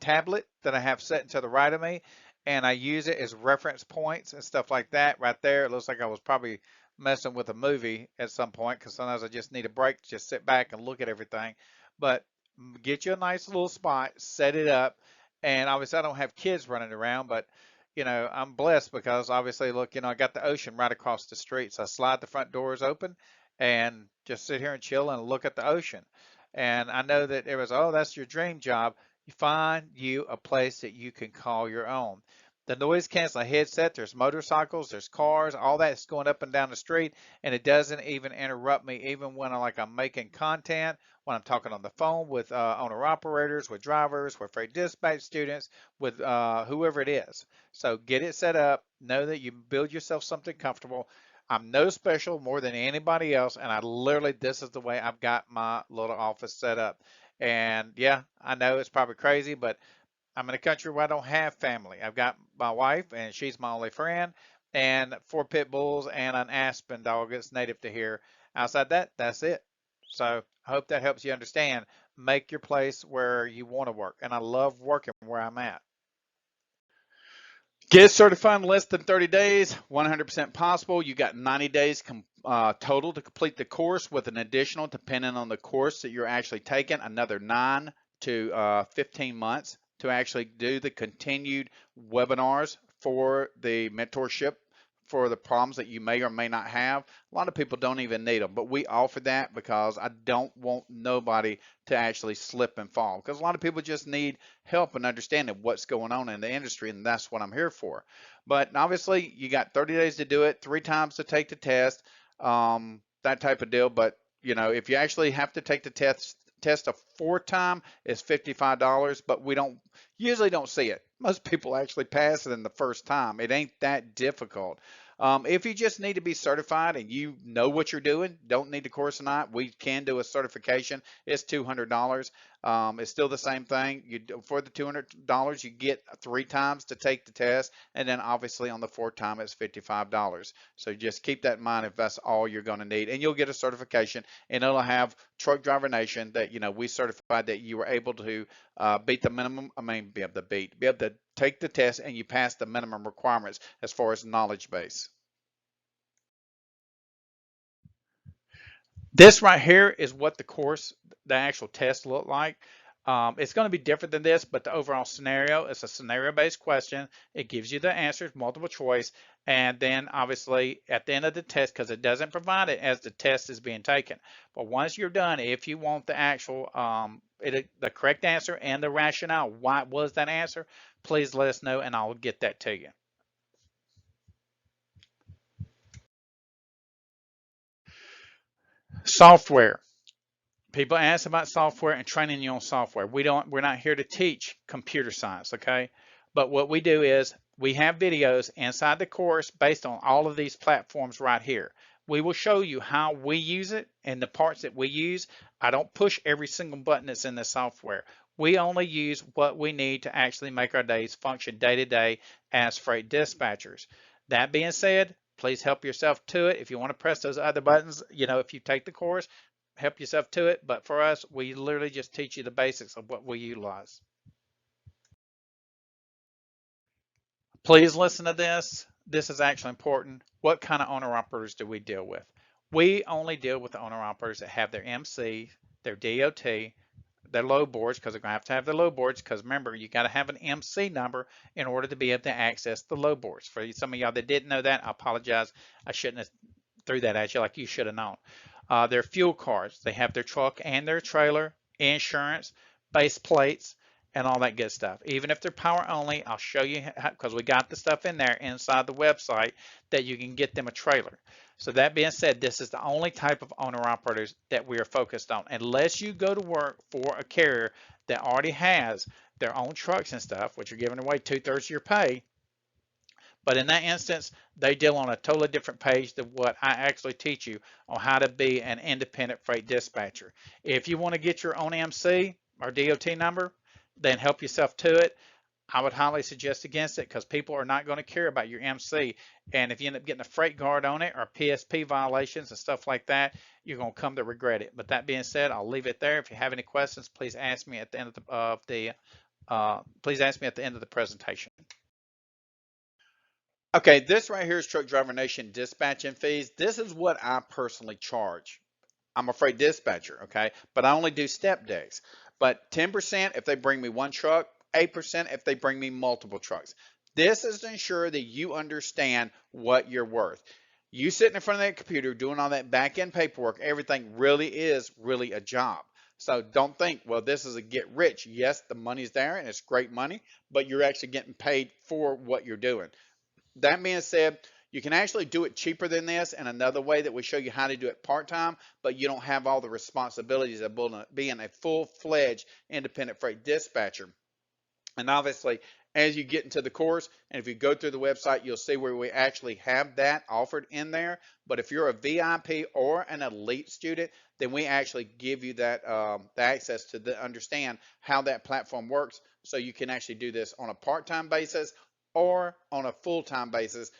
S1: tablet that I have set to the right of me, and I use it as reference points and stuff like that. Right there, it looks like I was probably messing with a movie at some point because sometimes I just need a break to just sit back and look at everything. But get you a nice little spot, set it up, and obviously I don't have kids running around, but I'm blessed because obviously, look, I got the ocean right across the street, so I slide the front doors open and just sit here and chill and look at the ocean. And I know that it was, oh, that's your dream job. You find you a place that you can call your own. The noise canceling headset, there's motorcycles, there's cars, all that's going up and down the street, and it doesn't even interrupt me, even when I'm making content, when I'm talking on the phone with owner operators, with drivers, with freight dispatch students, with whoever it is. So get it set up. Know that you build yourself something comfortable. I'm no special more than anybody else, and I literally, this is the way I've got my little office set up. And yeah, I know it's probably crazy, but I'm in a country where I don't have family. I've got my wife, and she's my only friend, and four pit bulls and an aspen dog that's native to here. Outside that, that's it. So I hope that helps you understand. Make your place where you want to work, and I love working where I'm at. Get certified in less than 30 days, 100% possible. You got 90 days total to complete the course with an additional, depending on the course that you're actually taking, another 9 to 15 months to actually do the continued webinars for the mentorship for the problems that you may or may not have. A lot of people don't even need them, but we offer that because I don't want nobody to actually slip and fall, because a lot of people just need help and understanding what's going on in the industry, and that's what I'm here for. But obviously, you got 30 days to do it, 3 times to take the test, that type of deal. But if you actually have to take the test a fourth time, it's $55, but we don't see it. Most people actually pass it in the first time. It ain't that difficult. If you just need to be certified and you know what you're doing, don't need the course or not, we can do a certification. It's $200. It's still the same thing. For the $200, you get 3 times to take the test, and then obviously on the fourth time, it's $55. So just keep that in mind if that's all you're going to need, and you'll get a certification, and it'll have Truck Driver Nation that we certified that you were able to beat the minimum. I mean, be able to take the test, and you pass the minimum requirements as far as knowledge base. This right here is what the actual test looked like. It's going to be different than this, but the overall scenario is a scenario-based question. It gives you the answers, multiple choice, and then obviously at the end of the test, because it doesn't provide it as the test is being taken. But once you're done, if you want the actual the correct answer and the rationale, why it was that answer, please let us know and I'll get that to you. Software. People ask about software and training you on software. We're not here to teach computer science, okay? But what we do is we have videos inside the course based on all of these platforms right here. We will show you how we use it and the parts that we use. I don't push every single button that's in the software. We only use what we need to actually make our days function day to day as freight dispatchers. That being said, please help yourself to it. If you want to press those other buttons, if you take the course, help yourself to it. But for us, we literally just teach you the basics of what we utilize. Please listen to this. This is actually important. What kind of owner operators do we deal with? We only deal with the owner operators that have their MC, their DOT, their load boards, because they're going to have their load boards, because remember, you got to have an MC number in order to be able to access the load boards. For some of y'all that didn't know that, I apologize. I shouldn't have threw that at you like you should have known. Their fuel cards, they have their truck and their trailer, insurance, base plates, and all that good stuff. Even if they're power only, I'll show you how, because we got the stuff in there inside the website that you can get them a trailer. So that being said, this is the only type of owner operators that we are focused on. Unless you go to work for a carrier that already has their own trucks and stuff, which are giving away 2/3 of your pay. But in that instance, they deal on a totally different page than what I actually teach you on how to be an independent freight dispatcher. If you want to get your own MC or DOT number, then help yourself to it. I would highly suggest against it, because people are not going to care about your MC. And if you end up getting a freight guard on it or PSP violations and stuff like that, you're going to come to regret it. But that being said, I'll leave it there. If you have any questions, please ask me at the end of the presentation. Okay, this right here is Truck Driver Nation dispatching fees. This is what I personally charge. I'm a freight dispatcher, okay? But I only do step decks. But 10% if they bring me one truck, 8% if they bring me multiple trucks. This is to ensure that you understand what you're worth. You sitting in front of that computer doing all that back-end paperwork, everything really is a job. So don't think, well, this is a get rich. Yes, the money's there and it's great money, but you're actually getting paid for what you're doing. That being said, you can actually do it cheaper than this, and another way that we show you how to do it part-time, but you don't have all the responsibilities of being a full-fledged independent freight dispatcher. And obviously, as you get into the course, and if you go through the website, you'll see where we actually have that offered in there. But if you're a VIP or an elite student, then we actually give you that the access to understand how that platform works, so you can actually do this on a part-time basis or on a full-time basis.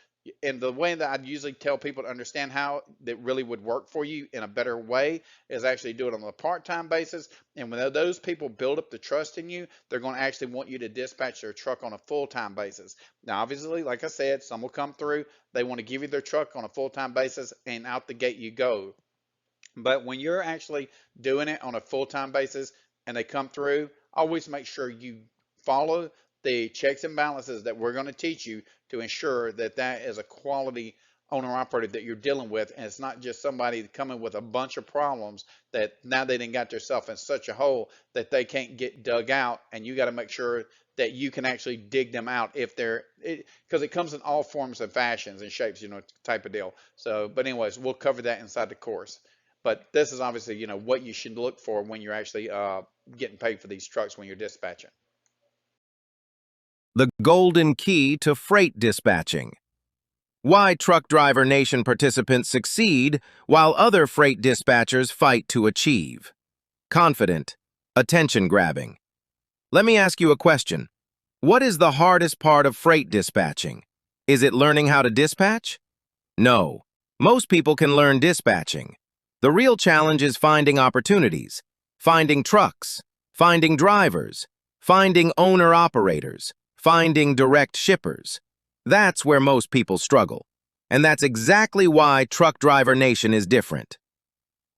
S1: And the way that I'd usually tell people to understand how that really would work for you in a better way is actually do it on a part-time basis. And when those people build up the trust in you, they're going to actually want you to dispatch their truck on a full-time basis. Now, obviously, like I said, some will come through. They want to give you their truck on a full-time basis, and out the gate you go. But when you're actually doing it on a full-time basis and they come through, always make sure you follow the checks and balances that we're going to teach you to ensure that that is a quality owner operator that you're dealing with, and it's not just somebody coming with a bunch of problems that now they didn't got themselves in such a hole that they can't get dug out, and you got to make sure that you can actually dig them out if they're, because it comes in all forms and fashions and shapes, type of deal. So, but anyways, we'll cover that inside the course. But this is obviously, what you should look for when you're actually getting paid for these trucks when you're dispatching.
S2: The golden key to freight dispatching. Why Truck Driver Nation participants succeed while other freight dispatchers fight to achieve. Confident, attention-grabbing. Let me ask you a question. What is the hardest part of freight dispatching? Is it learning how to dispatch? No. Most people can learn dispatching. The real challenge is finding opportunities, finding trucks, finding drivers, finding owner-operators, finding direct shippers. That's where most people struggle. And that's exactly why Truck Driver Nation is different.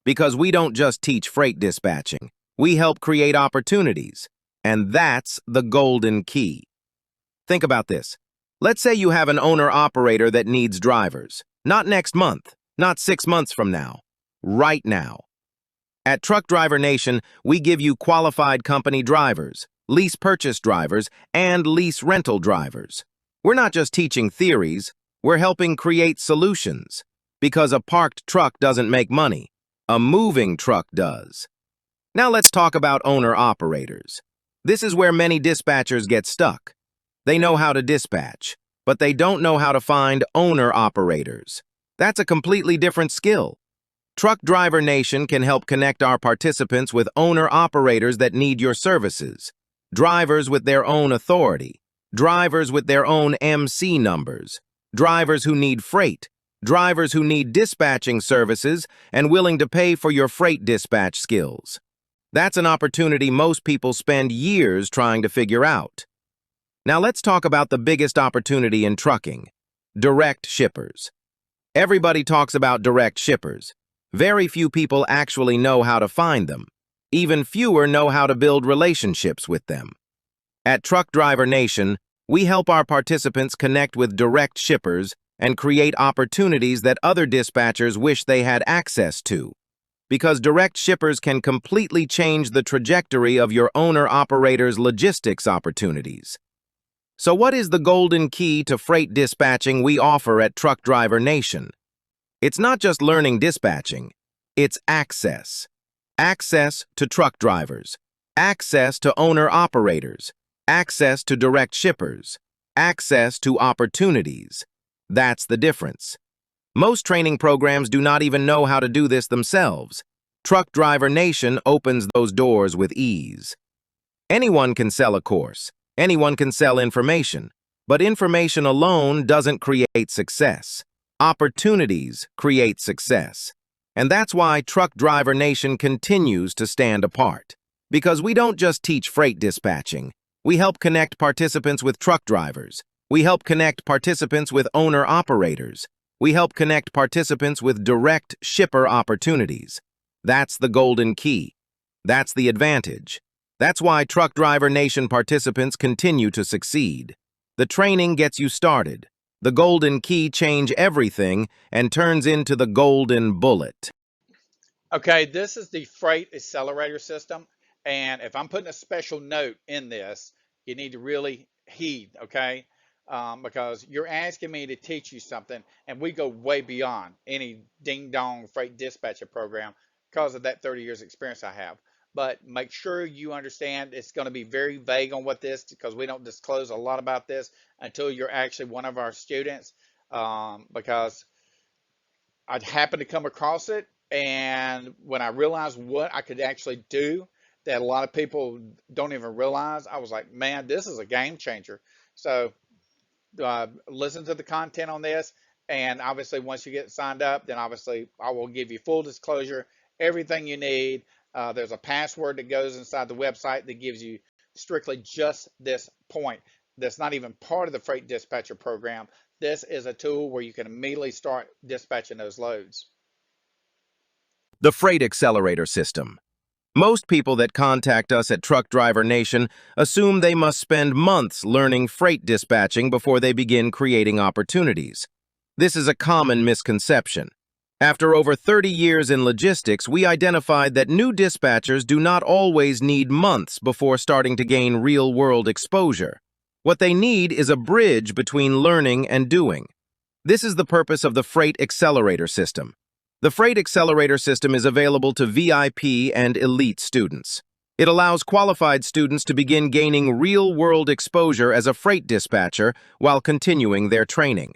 S2: Because we don't just teach freight dispatching, We help create opportunities. And that's the golden key. Think about this. Let's say you have an owner-operator that needs drivers. Not next month, not 6 months from now, right now. At Truck Driver Nation, we give you qualified company drivers, lease purchase drivers, and lease rental drivers. We're not just teaching theories, we're helping create solutions. Because a parked truck doesn't make money, a moving truck does. Now let's talk about owner-operators. This is where many dispatchers get stuck. They know how to dispatch, but they don't know how to find owner-operators. That's a completely different skill. Truck Driver Nation can help connect our participants with owner-operators that need your services. Drivers with their own authority. Drivers with their own MC numbers. Drivers who need freight. Drivers who need dispatching services and willing to pay for your freight dispatch skills. That's an opportunity most people spend years trying to figure out. Now let's talk about the biggest opportunity in trucking: direct shippers. Everybody talks about direct shippers. Very few people actually know how to find them. Even fewer know how to build relationships with them. At Truck Driver Nation, we help our participants connect with direct shippers and create opportunities that other dispatchers wish they had access to. Because direct shippers can completely change the trajectory of your owner-operator's logistics opportunities. So what is the golden key to freight dispatching we offer at Truck Driver Nation? It's not just learning dispatching, it's access. Access to truck drivers, access to owner-operators, access to direct shippers, access to opportunities. That's the difference. Most training programs do not even know how to do this themselves. Truck Driver Nation opens those doors with ease. Anyone can sell a course. Anyone can sell information. But information alone doesn't create success. Opportunities create success. And that's why Truck Driver Nation continues to stand apart. Because we don't just teach freight dispatching. We help connect participants with truck drivers. We help connect participants with owner-operators. We help connect participants with direct shipper opportunities. That's the golden key. That's the advantage. That's why Truck Driver Nation participants continue to succeed. The training gets you started. The golden key changes everything and turns into the golden bullet.
S1: Okay, this is the freight accelerator system. And if I'm putting a special note in this, you need to really heed, okay? Because you're asking me to teach you something, and we go way beyond any ding-dong freight dispatcher program because of that 30 years experience I have. But make sure you understand it's going to be very vague on what this, because we don't disclose a lot about this until you're actually one of our students, because I'd happen to come across it, and when I realized what I could actually do that a lot of people don't even realize, I was like, man, this is a game changer. So listen to the content on this, and obviously once you get signed up, then obviously I will give you full disclosure, everything you need. There's a password that goes inside the website that gives you strictly just this point. That's not even part of the freight dispatcher program. This is a tool where you can immediately start dispatching those loads.
S2: The Freight Accelerator System. Most people that contact us at Truck Driver Nation assume they must spend months learning freight dispatching before they begin creating opportunities. This is a common misconception. After over 30 years in logistics, we identified that new dispatchers do not always need months before starting to gain real-world exposure. What they need is a bridge between learning and doing. This is the purpose of the Freight Accelerator System. The Freight Accelerator System is available to VIP and elite students. It allows qualified students to begin gaining real-world exposure as a freight dispatcher while continuing their training.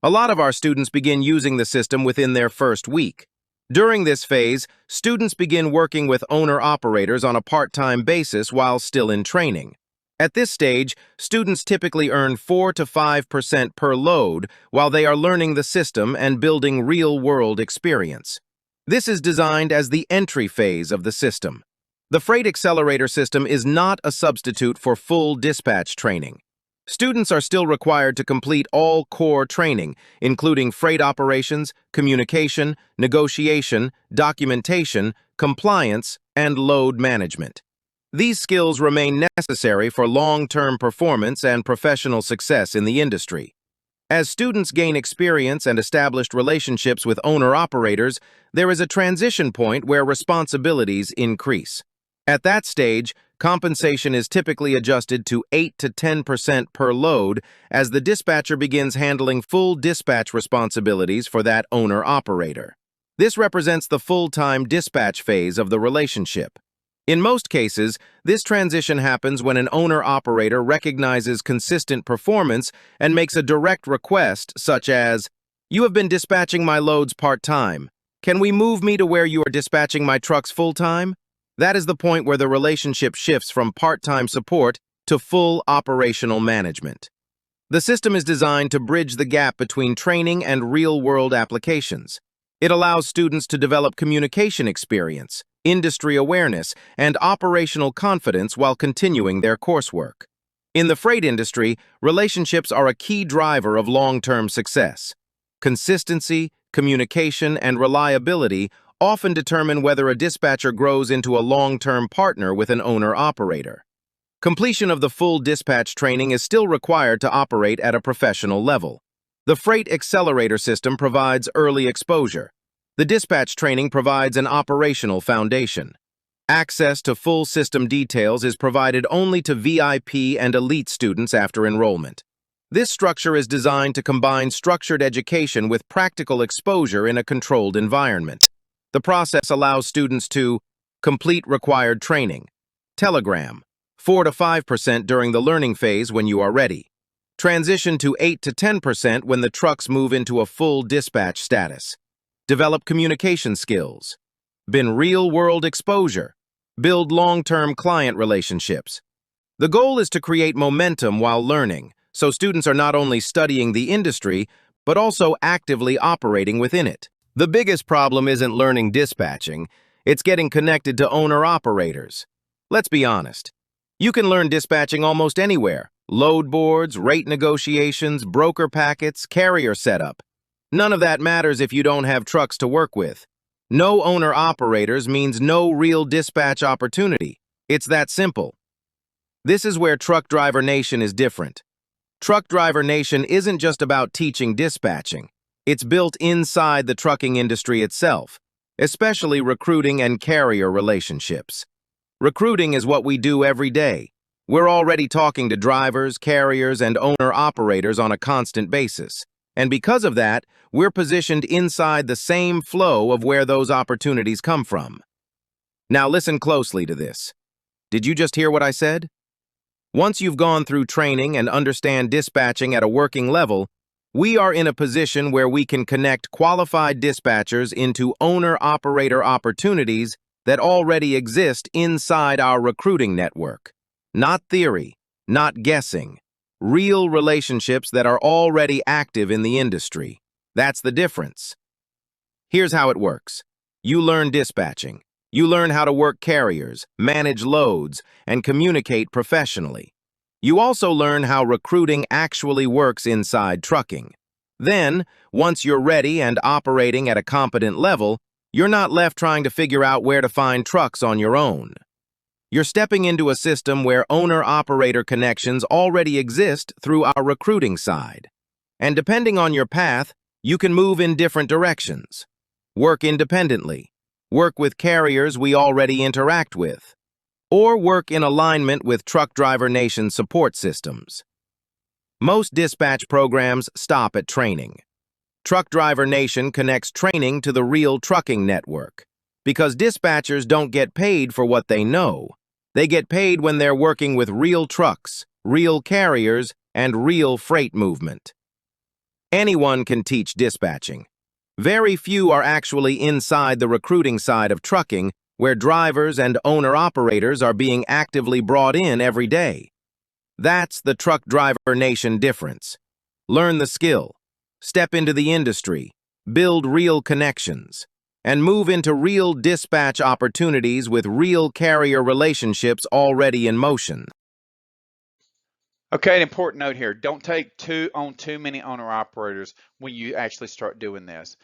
S2: A lot of our students begin using the system within their first week. During this phase, students begin working with owner-operators on a part-time basis while still in training. At this stage, students typically earn 4 to 5% per load while they are learning the system and building real-world experience. This is designed as the entry phase of the system. The Freight Accelerator System is not a substitute for full dispatch training. Students are still required to complete all core training, including freight operations, communication, negotiation, documentation, compliance, and and load management. These skills remain necessary for long-term performance and professional success in the industry. As students gain experience and established relationships with owner-operators, there is a transition point where responsibilities increase. At that stage, compensation is typically adjusted to 8 to 10% per load as the dispatcher begins handling full dispatch responsibilities for that owner-operator. This represents the full-time dispatch phase of the relationship. In most cases, this transition happens when an owner-operator recognizes consistent performance and makes a direct request, such as, "You have been dispatching my loads part-time. Can we move me to where you are dispatching my trucks full-time?" That is the point where the relationship shifts from part-time support to full operational management. The system is designed to bridge the gap between training and real-world applications. It allows students to develop communication experience, industry awareness, and operational confidence while continuing their coursework. In the freight industry, relationships are a key driver of long-term success. Consistency, communication, and reliability often determine whether a dispatcher grows into a long-term partner with an owner-operator. Completion of the full dispatch training is still required to operate at a professional level. The Freight Accelerator system provides early exposure. The dispatch training provides an operational foundation. Access to full system details is provided only to VIP and elite students after enrollment. This structure is designed to combine structured education with practical exposure in a controlled environment. The process allows students to complete required training. Telegram, 4 to 5% during the learning phase when you are ready. Transition to 8 to 10% when the trucks move into a full dispatch status. Develop communication skills. Bin real-world exposure. Build long-term client relationships. The goal is to create momentum while learning, so students are not only studying the industry, but also actively operating within it. The biggest problem isn't learning dispatching, it's getting connected to owner-operators. Let's be honest. You can learn dispatching almost anywhere. Load boards, rate negotiations, broker packets, carrier setup. None of that matters if you don't have trucks to work with. No owner-operators means no real dispatch opportunity. It's that simple. This is where Truck Driver Nation is different. Truck Driver Nation isn't just about teaching dispatching. It's built inside the trucking industry itself, especially recruiting and carrier relationships. Recruiting is what we do every day. We're already talking to drivers, carriers, and owner-operators on a constant basis. And because of that, we're positioned inside the same flow of where those opportunities come from. Now listen closely to this. Did you just hear what I said? Once you've gone through training and understand dispatching at a working level, we are in a position where we can connect qualified dispatchers into owner-operator opportunities that already exist inside our recruiting network. Not theory, not guessing. Real relationships that are already active in the industry. That's the difference. Here's how it works. You learn dispatching. You learn how to work carriers, manage loads, and communicate professionally. You also learn how recruiting actually works inside trucking. Then, once you're ready and operating at a competent level, you're not left trying to figure out where to find trucks on your own. You're stepping into a system where owner-operator connections already exist through our recruiting side. And depending on your path, you can move in different directions. Work independently. Work with carriers we already interact with. Or work in alignment with Truck Driver Nation support systems. Most dispatch programs stop at training. Truck Driver Nation connects training to the real trucking network. Because dispatchers don't get paid for what they know. They get paid when they're working with real trucks, real carriers, and real freight movement. Anyone can teach dispatching. Very few are actually inside the recruiting side of trucking, where drivers and owner-operators are being actively brought in every day. That's the Truck Driver Nation difference. Learn the skill, step into the industry, build real connections, and move into real dispatch opportunities with real carrier relationships already in motion.
S1: Okay, an important note here. Don't take too many owner operators when you actually start doing this.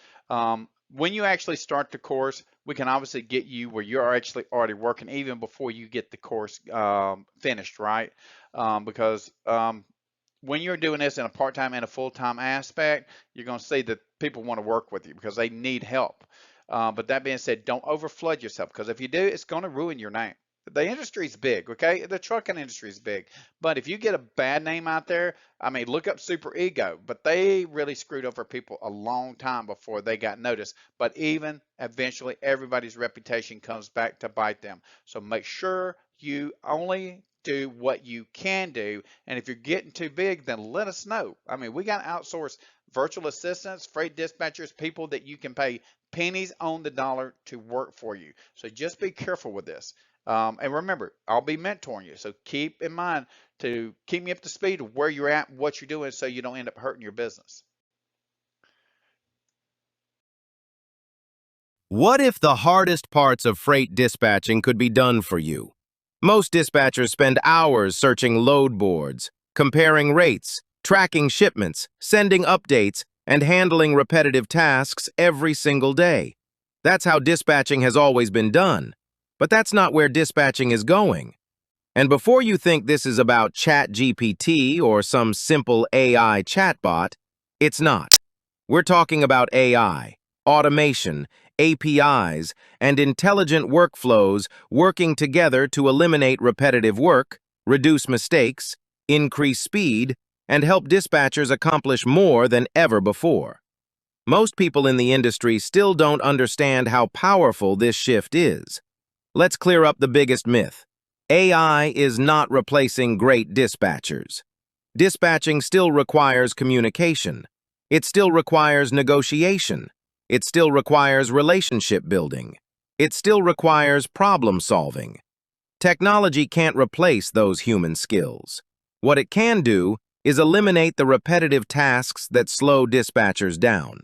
S1: When you actually start the course, we can obviously get you where you're actually already working even before you get the course finished, right? Because when you're doing this in a part-time and a full-time aspect, you're going to see that people want to work with you because they need help. But that being said, don't overflood yourself, because if you do, it's going to ruin your name. The industry's big, okay? The trucking industry is big. But if you get a bad name out there, I mean, look up Super Ego, but they really screwed over people a long time before they got noticed. But even eventually, everybody's reputation comes back to bite them. So make sure you only do what you can do. And if you're getting too big, then let us know. I mean, we got outsourced virtual assistants, freight dispatchers, people that you can pay pennies on the dollar to work for you. So just be careful with this. And remember, I'll be mentoring you. So keep in mind to keep me up to speed of where you're at, what you're doing, so you don't end up hurting your business.
S2: What if the hardest parts of freight dispatching could be done for you? Most dispatchers spend hours searching load boards, comparing rates, tracking shipments, sending updates, and handling repetitive tasks every single day. That's how dispatching has always been done. But that's not where dispatching is going. And before you think this is about ChatGPT or some simple AI chatbot, it's not. We're talking about AI, automation, APIs, and intelligent workflows working together to eliminate repetitive work, reduce mistakes, increase speed, and help dispatchers accomplish more than ever before. Most people in the industry still don't understand how powerful this shift is. Let's clear up the biggest myth. AI is not replacing great dispatchers. Dispatching still requires communication. It still requires negotiation. It still requires relationship building. It still requires problem solving. Technology can't replace those human skills. What it can do is eliminate the repetitive tasks that slow dispatchers down.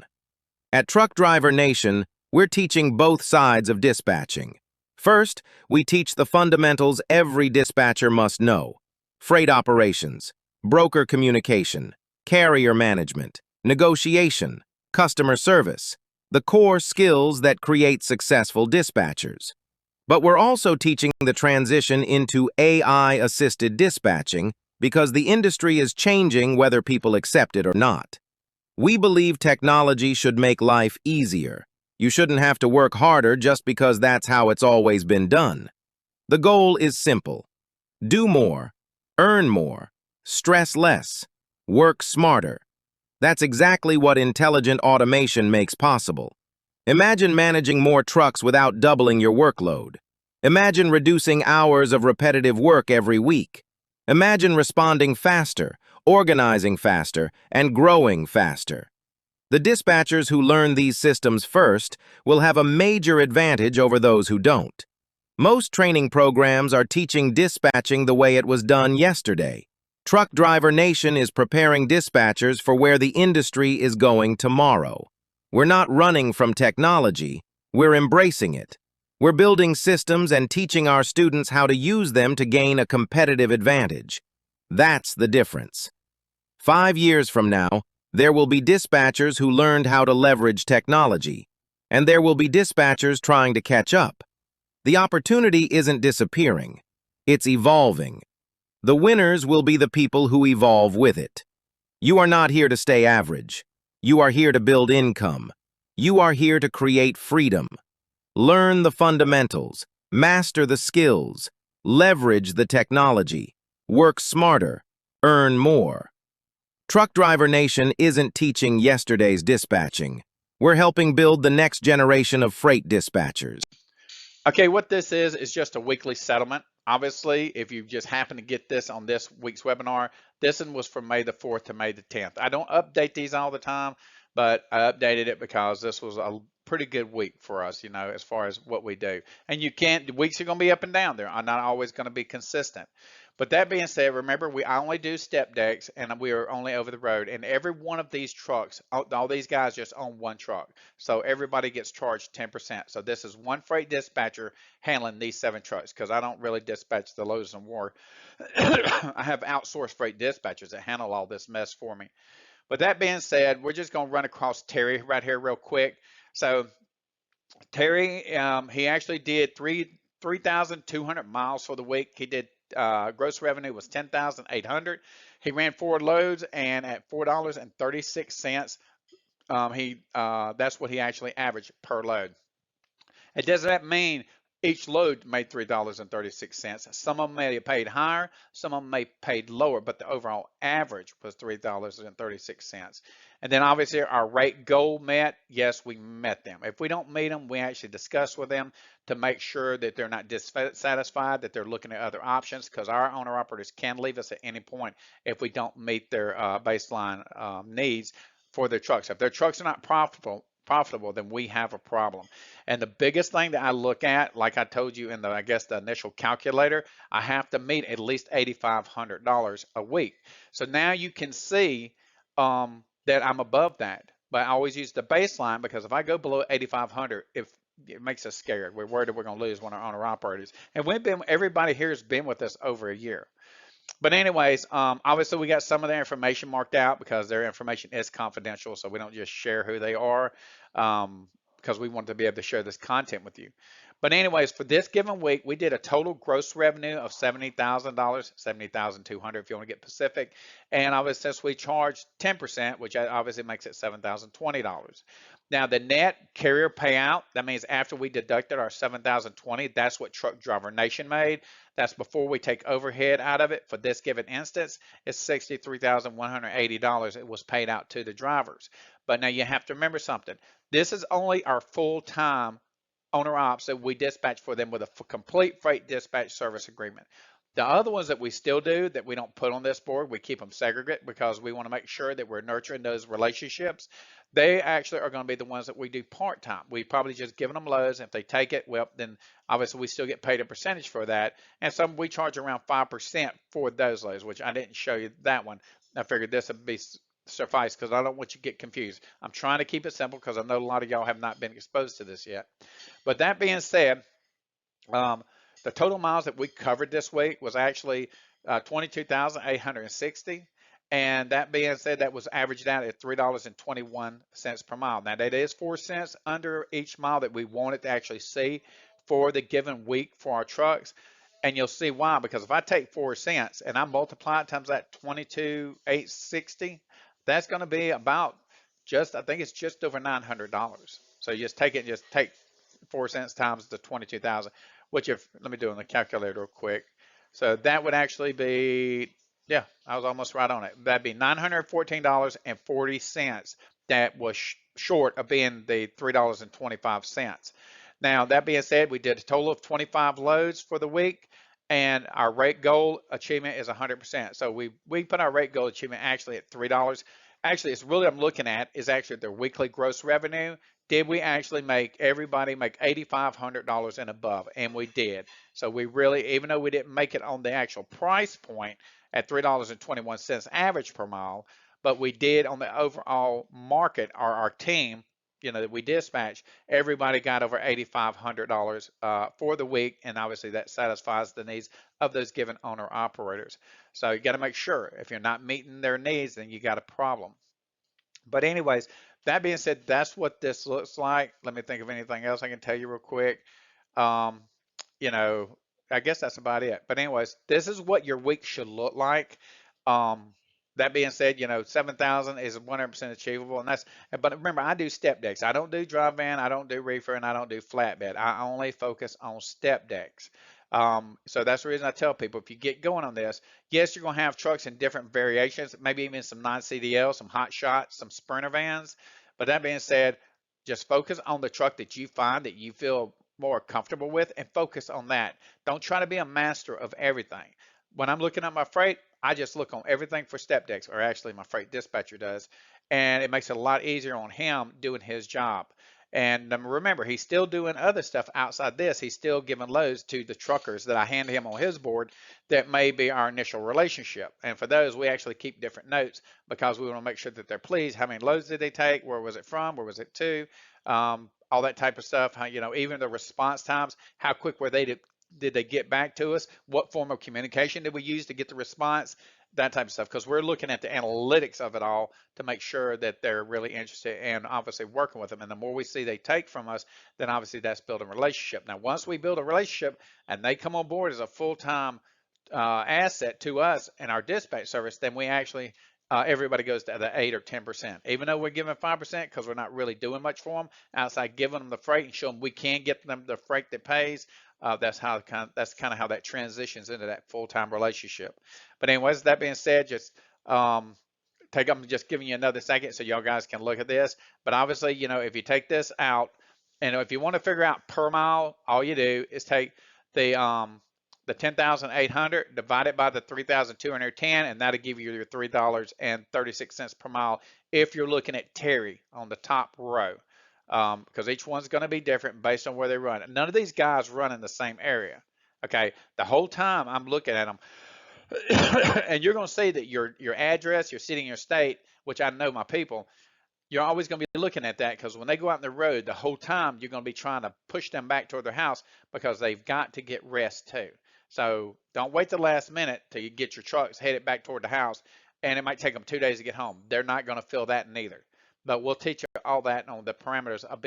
S2: At Truck Driver Nation, we're teaching both sides of dispatching. First, we teach the fundamentals every dispatcher must know: freight operations, broker communication, carrier management, negotiation, customer service, the core skills that create successful dispatchers. But we're also teaching the transition into AI-assisted dispatching because the industry is changing whether people accept it or not. We believe technology should make life easier. You shouldn't have to work harder just because that's how it's always been done. The goal is simple: do more, earn more, stress less, work smarter. That's exactly what intelligent automation makes possible. Imagine managing more trucks without doubling your workload. Imagine reducing hours of repetitive work every week. Imagine responding faster, organizing faster, and growing faster. The dispatchers who learn these systems first will have a major advantage over those who don't. Most training programs are teaching dispatching the way it was done yesterday. Truck Driver Nation is preparing dispatchers for where the industry is going tomorrow. We're not running from technology, we're embracing it. We're building systems and teaching our students how to use them to gain a competitive advantage. That's the difference. 5 years from now, there will be dispatchers who learned how to leverage technology, and there will be dispatchers trying to catch up. The opportunity isn't disappearing, it's evolving. The winners will be the people who evolve with it. You are not here to stay average. You are here to build income. You are here to create freedom. Learn the fundamentals, master the skills, leverage the technology, work smarter, earn more. Truck Driver Nation isn't teaching yesterday's dispatching. We're helping build the next generation of freight dispatchers.
S1: Okay, what this is just a weekly settlement. Obviously, if you just happen to get this on this week's webinar, this one was from May the 4th to May the 10th. I don't update these all the time, but I updated it because this was a pretty good week for us, as far as what we do. And the weeks are going to be up and down. They're not always going to be consistent. But that being said, remember, I only do step decks and we are only over the road. And every one of these trucks, all these guys just own one truck. So everybody gets charged 10%. So this is one freight dispatcher handling these 7 trucks, because I don't really dispatch the loads and more. I have outsourced freight dispatchers that handle all this mess for me. But that being said, we're just going to run across Terry right here real quick. So Terry, he actually did 3,200 miles for the week. He did gross revenue was 10,800. He ran 4 loads, and at $4.36, he that's what he actually averaged per load. It does not mean each load made $3.36. Some of them may have paid higher, some of them may have paid lower, but the overall average was $3.36. And then obviously our rate goal met. Yes, we met them. If we don't meet them, we actually discuss with them to make sure that they're not dissatisfied, that they're looking at other options, because our owner operators can leave us at any point if we don't meet their baseline needs for their trucks. If their trucks are not profitable, then we have a problem. And the biggest thing that I look at, like I told you in the, I guess, the initial calculator, I have to meet at least $8,500 a week. So now you can see that I'm above that. But I always use the baseline, because if I go below 8,500, if it makes us scared, we're worried that we're going to lose one of our owner operators. And everybody here has been with us over a year. But anyways, obviously we got some of their information marked out because their information is confidential, so we don't just share who they are, because we want to be able to share this content with you. But anyways, for this given week, we did a total gross revenue of $70,000, $70,200 if you want to get specific. And obviously, since we charged 10%, which obviously makes it $7,020. Now, the net carrier payout, that means after we deducted our $7,020, that's what Truck Driver Nation made. That's before we take overhead out of it. For this given instance, it's $63,180. It was paid out to the drivers. But now you have to remember something. This is only our full-time owner ops that we dispatch for them with a complete freight dispatch service agreement. The other ones that we still do that we don't put on this board, we keep them segregate because we want to make sure that we're nurturing those relationships. They actually are going to be the ones that we do part-time. We probably just giving them loads. If they take it, well, then obviously we still get paid a percentage for that. And some we charge around 5% for those loads, which I didn't show you that one. I figured this would be suffice because I don't want you to get confused. I'm trying to keep it simple because I know a lot of y'all have not been exposed to this yet. But that being said, the total miles that we covered this week was actually 22,860. And that being said, that was averaged out at $3.21 per mile. Now, that is 4 cents under each mile that we wanted to actually see for the given week for our trucks. And you'll see why, because if I take 4 cents and I multiply it times that 22,860, that's going to be about I think it's just over $900. So you just take it and just take 4 cents times the 22,000, which let me do it on the calculator real quick. So that would actually be, yeah, I was almost right on it. That'd be $914.40 that was short of being the $3.25. Now, that being said, we did a total of 25 loads for the week, and our rate goal achievement is 100%. So we put our rate goal achievement actually at $3. Actually, it's really I'm looking at is actually their weekly gross revenue. Did we actually make everybody make $8,500 and above? And we did. So we really, even though we didn't make it on the actual price point at $3.21 average per mile, but we did on the overall market, our team, that we dispatch, everybody got over $8,500 for the week, and obviously that satisfies the needs of those given owner operators. So you got to make sure if you're not meeting their needs, then you got a problem. But anyways, that being said, that's what this looks like. Let me think of anything else I can tell you real quick. Um, I guess that's about it. But anyways, this is what your week should look like. Um, that being said, 7,000 is 100% achievable, but remember, I do step decks. I don't do dry van, I don't do reefer, and I don't do flatbed. I only focus on step decks. So that's the reason I tell people, if you get going on this, yes, you're going to have trucks in different variations, maybe even some non-CDL, some hot shots, some Sprinter vans. But that being said, just focus on the truck that you find that you feel more comfortable with and focus on that. Don't try to be a master of everything. When I'm looking at my freight, I just look on everything for step decks, or actually my freight dispatcher does, and it makes it a lot easier on him doing his job. And remember, he's still doing other stuff outside this. He's still giving loads to the truckers that I hand him on his board that may be our initial relationship. And for those, we actually keep different notes because we want to make sure that they're pleased. How many loads did they take? Where was it from? Where was it to? All that type of stuff. How, even the response times, how quick were they did they get back to us? What form of communication did we use to get the response? that type of stuff, because we're looking at the analytics of it all to make sure that they're really interested and obviously working with them. And the more we see they take from us, then obviously that's building a relationship. Now, once we build a relationship and they come on board as a full-time asset to us and our dispatch service, then we actually everybody goes to the 8 or 10%. Even though we're giving 5% because we're not really doing much for them outside giving them the freight and showing them we can get them the freight that pays. That's kind of how that transitions into that full-time relationship. But anyways, that being said, just I'm just giving you another second so y'all guys can look at this. But obviously, if you take this out, and if you want to figure out per mile, all you do is take the 10,800 divided by the 3,210, and that'll give you your $3.36 per mile if you're looking at Terry on the top row, because each one's going to be different based on where they run. None of these guys run in the same area. Okay, the whole time I'm looking at them, and you're going to see that your address, your city, and your state, which I know my people, you're always going to be looking at that, because when they go out on the road, the whole time you're going to be trying to push them back toward their house because they've got to get rest too. So don't wait the last minute till you get your trucks headed back toward the house, and it might take them 2 days to get home. They're not going to feel that neither. But we'll teach you all that on the parameters of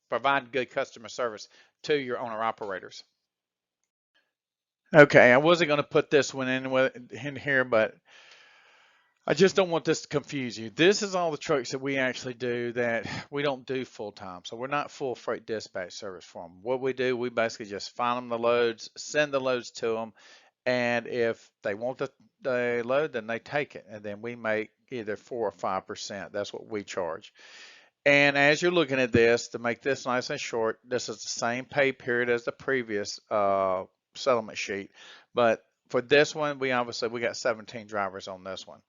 S1: providing good customer service to your owner operators. Okay, I wasn't going to put this one in here, but I just don't want this to confuse you. This is all the trucks that we actually do that we don't do full time. So we're not full freight dispatch service for them. What we do, we basically just find them the loads, send the loads to them, and if they want the load, then they take it, and then we make either 4 or 5%. That's what we charge. And as you're looking at this, to make this nice and short, this is the same pay period as the previous settlement sheet, but for this one, we got 17 drivers on this one.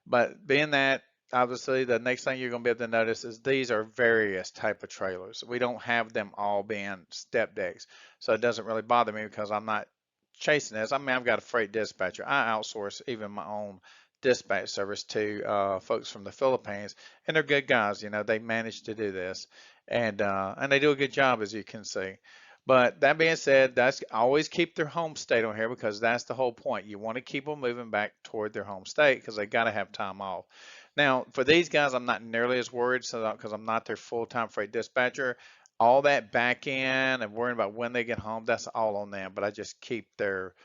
S1: But being that, obviously, the next thing you're going to be able to notice is these are various type of trailers. We don't have them all being step decks. So it doesn't really bother me because I'm not chasing this. I mean, I've got a freight dispatcher. I outsource even my own dispatch service to folks from the Philippines, and they're good guys. They manage to do this, and they do a good job, as you can see. But that being said, that's always keep their home state on here, because that's the whole point. You want to keep them moving back toward their home state because they got to have time off. Now, for these guys, I'm not nearly as worried, because I'm not their full-time freight dispatcher. All that back end and worrying about when they get home, that's all on them. But I just keep their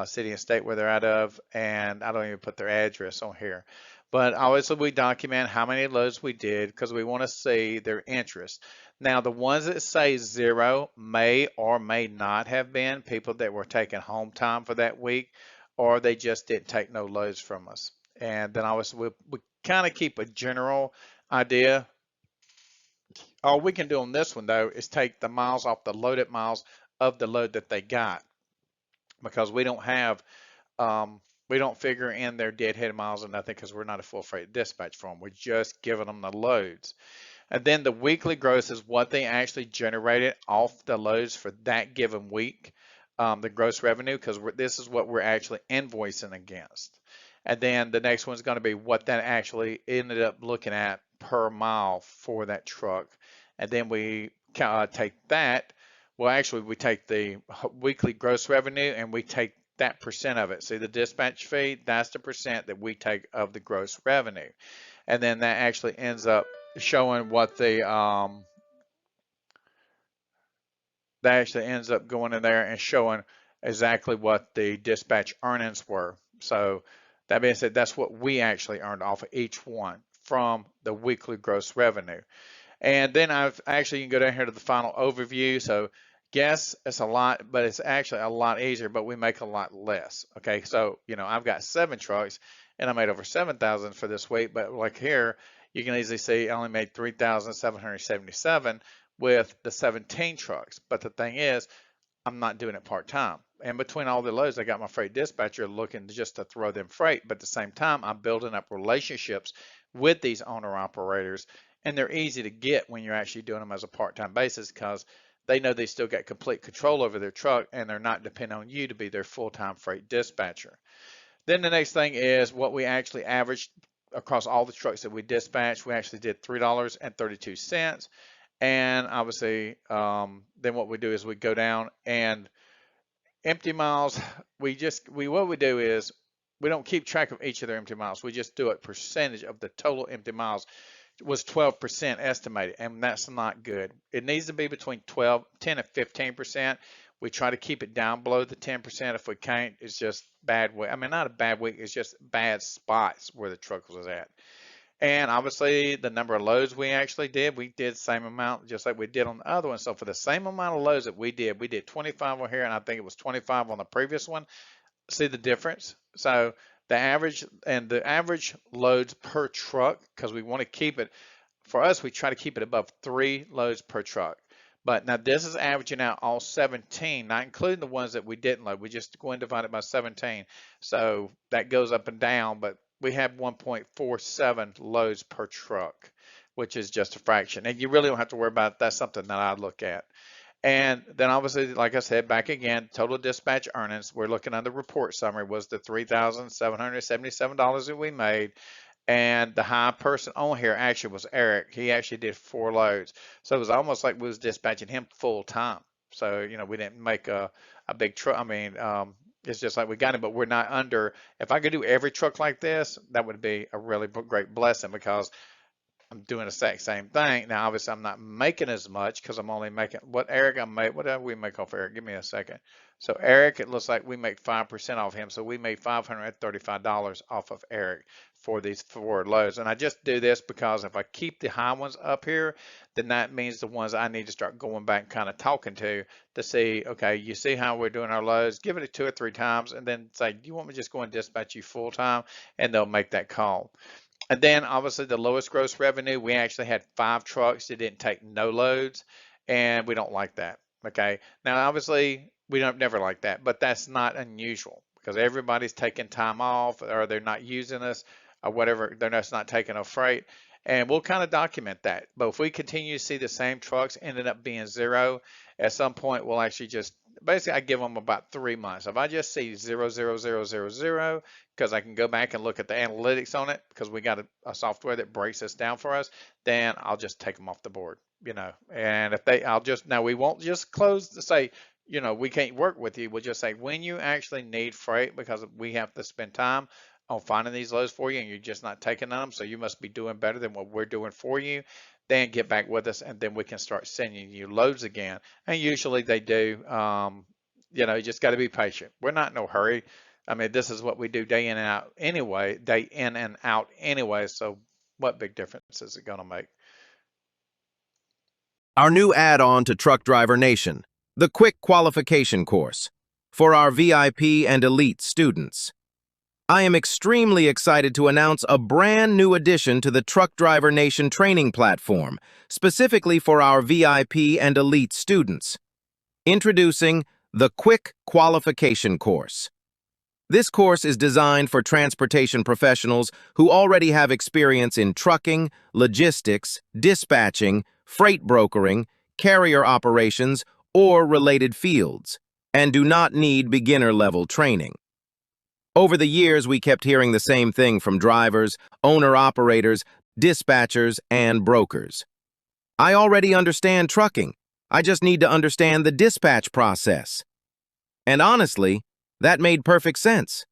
S1: city and state where they're out of, and I don't even put their address on here. But obviously, we document how many loads we did because we want to see their interest. Now, the ones that say 0 may or may not have been people that were taking home time for that week, or they just didn't take no loads from us. And then obviously, we kind of keep a general idea. All we can do on this one, though, is take the miles off the loaded miles of the load that they got, because we don't have we don't figure in their deadhead miles or nothing, because we're not a full freight dispatch for them. We're just giving them the loads. And then the weekly gross is what they actually generated off the loads for that given week, the gross revenue, because this is what we're actually invoicing against. And then the next one's going to be what that actually ended up looking at per mile for that truck. And then we take that. Well, actually, we take the weekly gross revenue and we take that percent of it. See the dispatch fee? That's the percent that we take of the gross revenue. And then that actually ends up showing what the that actually ends up going in there and showing exactly what the dispatch earnings were. So that being said, that's what we actually earned off of each one from the weekly gross revenue. And then I've actually, you can go down here to the final overview. So yes, it's a lot, but it's actually a lot easier, but we make a lot less. Okay, so I've got 7 trucks and I made over 7,000 for this week, but like here, you can easily see I only made 3,777 with the 17 trucks. But the thing is, I'm not doing it part-time. And between all the loads, I got my freight dispatcher looking just to throw them freight. But at the same time, I'm building up relationships with these owner operators, and they're easy to get when you're actually doing them as a part-time basis, because they know they still got complete control over their truck and they're not depending on you to be their full-time freight dispatcher. Then the next thing is what we actually averaged across all the trucks that we dispatched. We actually did $3.32. And obviously, then what we do is we go down and empty miles. What we do is we don't keep track of each of their empty miles. We just do a percentage of the total empty miles. It was 12% estimated, and that's not good. It needs to be between 10 and 15%. We try to keep it down below the 10%. If we can't, it's just bad week. I mean, not a bad week, it's just bad spots where the truck was at. And obviously, the number of loads we actually did, we did the same amount, just like we did on the other one. So for the same amount of loads that we did 25 on here, and I think it was 25 on the previous one. See the difference? So the average loads per truck, because we want to keep it, for us, we try to keep it above 3 loads per truck. But now this is averaging out all 17, not including the ones that we didn't load. We just go and divide it by 17. So that goes up and down, but we have 1.47 loads per truck, which is just a fraction. And you really don't have to worry about it. That's something that I look at. And then obviously, like I said, back again, total dispatch earnings, we're looking at the report summary, was the $3,777 that we made. And the high person on here actually was Eric. He actually did 4 loads. So it was almost like we was dispatching him full time. So, you know, we didn't make a big truck. I mean, it's just like we got him, but we're not under. If I could do every truck like this, that would be a really great blessing, because I'm doing the exact same thing. Now, obviously, I'm not making as much because I'm only making what Eric I made. What did we make off Eric? Give me a second. So Eric, it looks like we make 5% off him. So we made $535 off of Eric for these 4 loads. And I just do this because if I keep the high ones up here, then that means the ones I need to start going back and kind of talking to see, okay, you see how we're doing our loads, give it 2 or 3 times, and then say, do you want me to just go and dispatch you full time? And they'll make that call. And then obviously the lowest gross revenue, we actually had 5 trucks that didn't take no loads, and we don't like that. Okay. Now, obviously we don't never like that, but that's not unusual because everybody's taking time off or they're not using us or whatever. They're just not taking a freight. And we'll kind of document that. But if we continue to see the same trucks ended up being 0, at some point we'll actually just basically I give them about 3 months. If I just see 0, 0, 0, 0, 0, because I can go back and look at the analytics on it because we got a software that breaks this down for us, then I'll just take them off the board, you know. And if they, now we won't just close to say, you know, we can't work with you. We'll just say when you actually need freight because we have to spend time on finding these loads for you and you're just not taking them, so you must be doing better than what we're doing for you, then get back with us and then we can start sending you loads again. And usually they do. You know, you just got to be patient. We're not in no hurry. I mean, this is what we do day in and out anyway, so what big difference is it going to make?
S2: Our new add-on to Truck Driver Nation, the Quick Qualification Course, for our VIP and elite students. I am extremely excited to announce a brand new addition to the Truck Driver Nation training platform, specifically for our VIP and elite students. Introducing the Quick Qualification Course. This course is designed for transportation professionals who already have experience in trucking, logistics, dispatching, freight brokering, carrier operations, or related fields, and do not need beginner-level training. Over the years, we kept hearing the same thing from drivers, owner-operators, dispatchers, and brokers. I already understand trucking. I just need to understand the dispatch process. And honestly, that made perfect sense.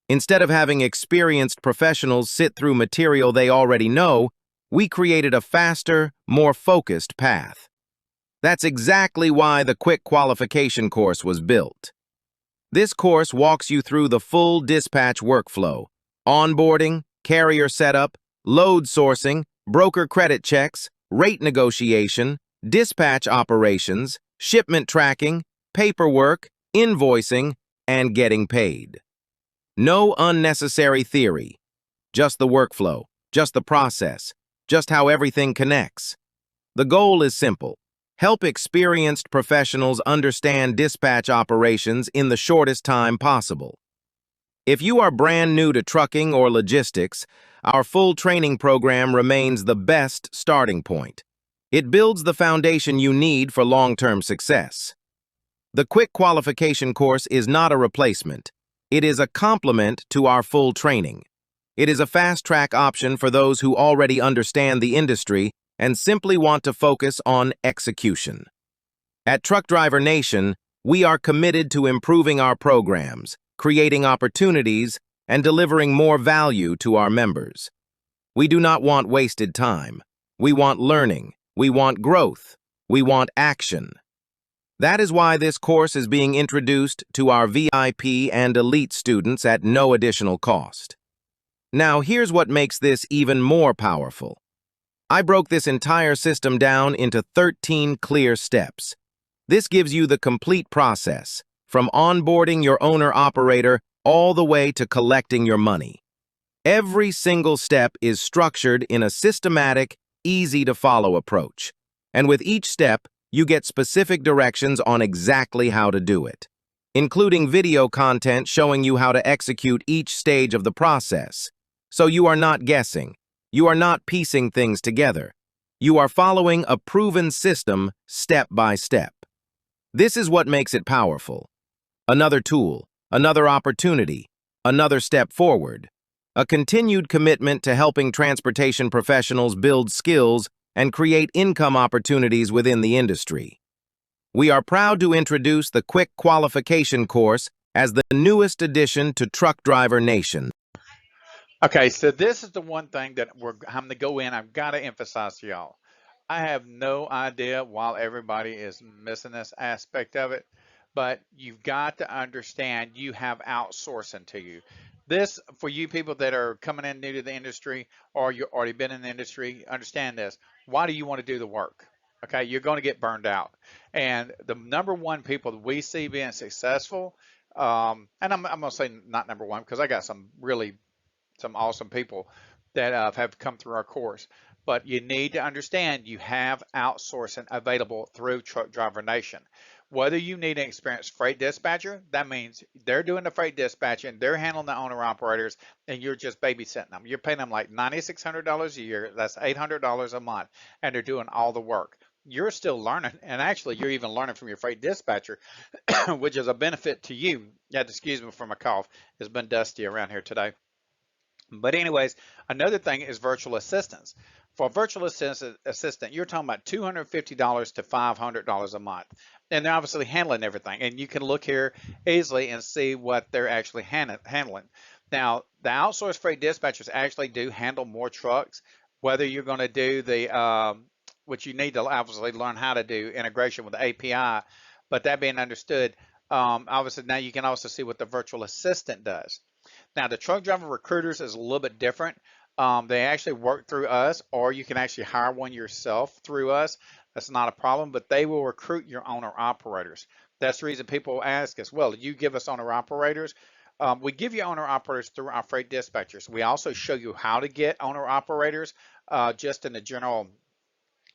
S2: Instead of having experienced professionals sit through material they already know, we created a faster, more focused path. That's exactly why the Quick Qualification Course was built. This course walks you through the full dispatch workflow: onboarding, carrier setup, load sourcing, broker credit checks, rate negotiation, dispatch operations, shipment tracking, paperwork, invoicing, and getting paid. No unnecessary theory. Just the workflow, just the process, just how everything connects. The goal is simple: help experienced professionals understand dispatch operations in the shortest time possible. If you are brand new to trucking or logistics, our full training program remains the best starting point. It builds the foundation you need for long-term success. The Quick Qualification Course is not a replacement. It is a complement to our full training. It is a fast-track option for those who already understand the industry and simply want to focus on execution. At Truck Driver Nation, we are committed to improving our programs, creating opportunities, and delivering more value to our members. We do not want wasted time. We want learning. We want growth. We want action. That is why this course is being introduced to our VIP and elite students at no additional cost. Now, here's what makes this even more powerful. I broke this entire system down into 13 clear steps. This gives you the complete process, from onboarding your owner-operator all the way to collecting your money. Every single step is structured in a systematic, easy-to-follow approach. And with each step, you get specific directions on exactly how to do it, including video content showing you how to execute each stage of the process. So you are not guessing. You are not piecing things together. You are following a proven system step by step. This is what makes it powerful. Another tool, another opportunity, another step forward. A continued commitment to helping transportation professionals build skills and create income opportunities within the industry. We are proud to introduce the Quick Qualification course as the newest addition to Truck Driver Nation.
S1: Okay, so this is the one thing that I'm going to go in. I've got to emphasize to y'all. I have no idea why everybody is missing this aspect of it, but you've got to understand you have outsourcing to you. This, for you people that are coming in new to the industry or you've already been in the industry, understand this. Why do you want to do the work? Okay, you're going to get burned out. And the number one people that we see being successful, and I'm going to say not number one because I got some awesome people that have come through our course. But you need to understand you have outsourcing available through Truck Driver Nation. Whether you need an experienced freight dispatcher, that means they're doing the freight dispatching, they're handling the owner operators, and you're just babysitting them. You're paying them like $9,600 a year, that's $800 a month, and they're doing all the work. You're still learning, and actually you're even learning from your freight dispatcher, which is a benefit to you. Yeah, excuse me for my cough. It's been dusty around here today. But anyways, another thing is virtual assistants. For a virtual assistant, you're talking about $250 to $500 a month. And they're obviously handling everything. And you can look here easily and see what they're actually handling. Now, the outsourced freight dispatchers actually do handle more trucks, whether you're going to do which you need to obviously learn how to do integration with the API. But that being understood, obviously now you can also see what the virtual assistant does. Now, the truck driver recruiters is a little bit different. They actually work through us, or you can actually hire one yourself through us. That's not a problem, but they will recruit your owner operators. That's the reason people ask us, well, you give us owner operators. We give you owner operators through our freight dispatchers. We also show you how to get owner operators just in the general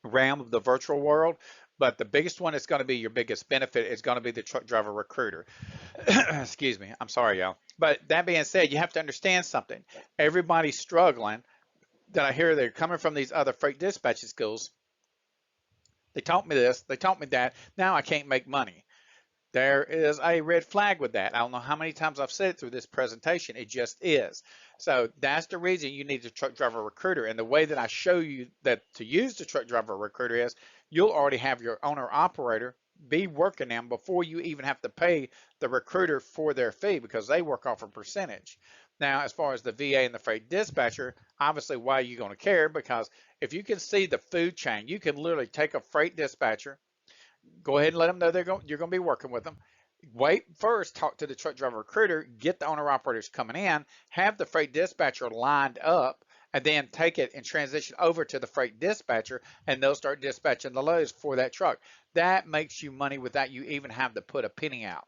S1: realm of the virtual world. But the biggest one is going to be your biggest benefit is going to be the truck driver recruiter. Excuse me. I'm sorry, y'all. But that being said, you have to understand something. Everybody's struggling that I hear they're coming from these other freight dispatching schools. They taught me this, they taught me that. Now I can't make money. There is a red flag with that. I don't know how many times I've said it through this presentation. It just is. So that's the reason you need the truck driver recruiter. And the way that I show you that to use the truck driver recruiter is you'll already have your owner operator be working them before you even have to pay the recruiter for their fee because they work off a percentage. Now, as far as the VA and the freight dispatcher, obviously, why are you going to care? Because if you can see the food chain, you can literally take a freight dispatcher, go ahead and let them know you're going to be working with them. Wait first, talk to the truck driver recruiter, get the owner operators coming in, have the freight dispatcher lined up, and then take it and transition over to the freight dispatcher, and they'll start dispatching the loads for that truck. That makes you money without you even have to put a penny out.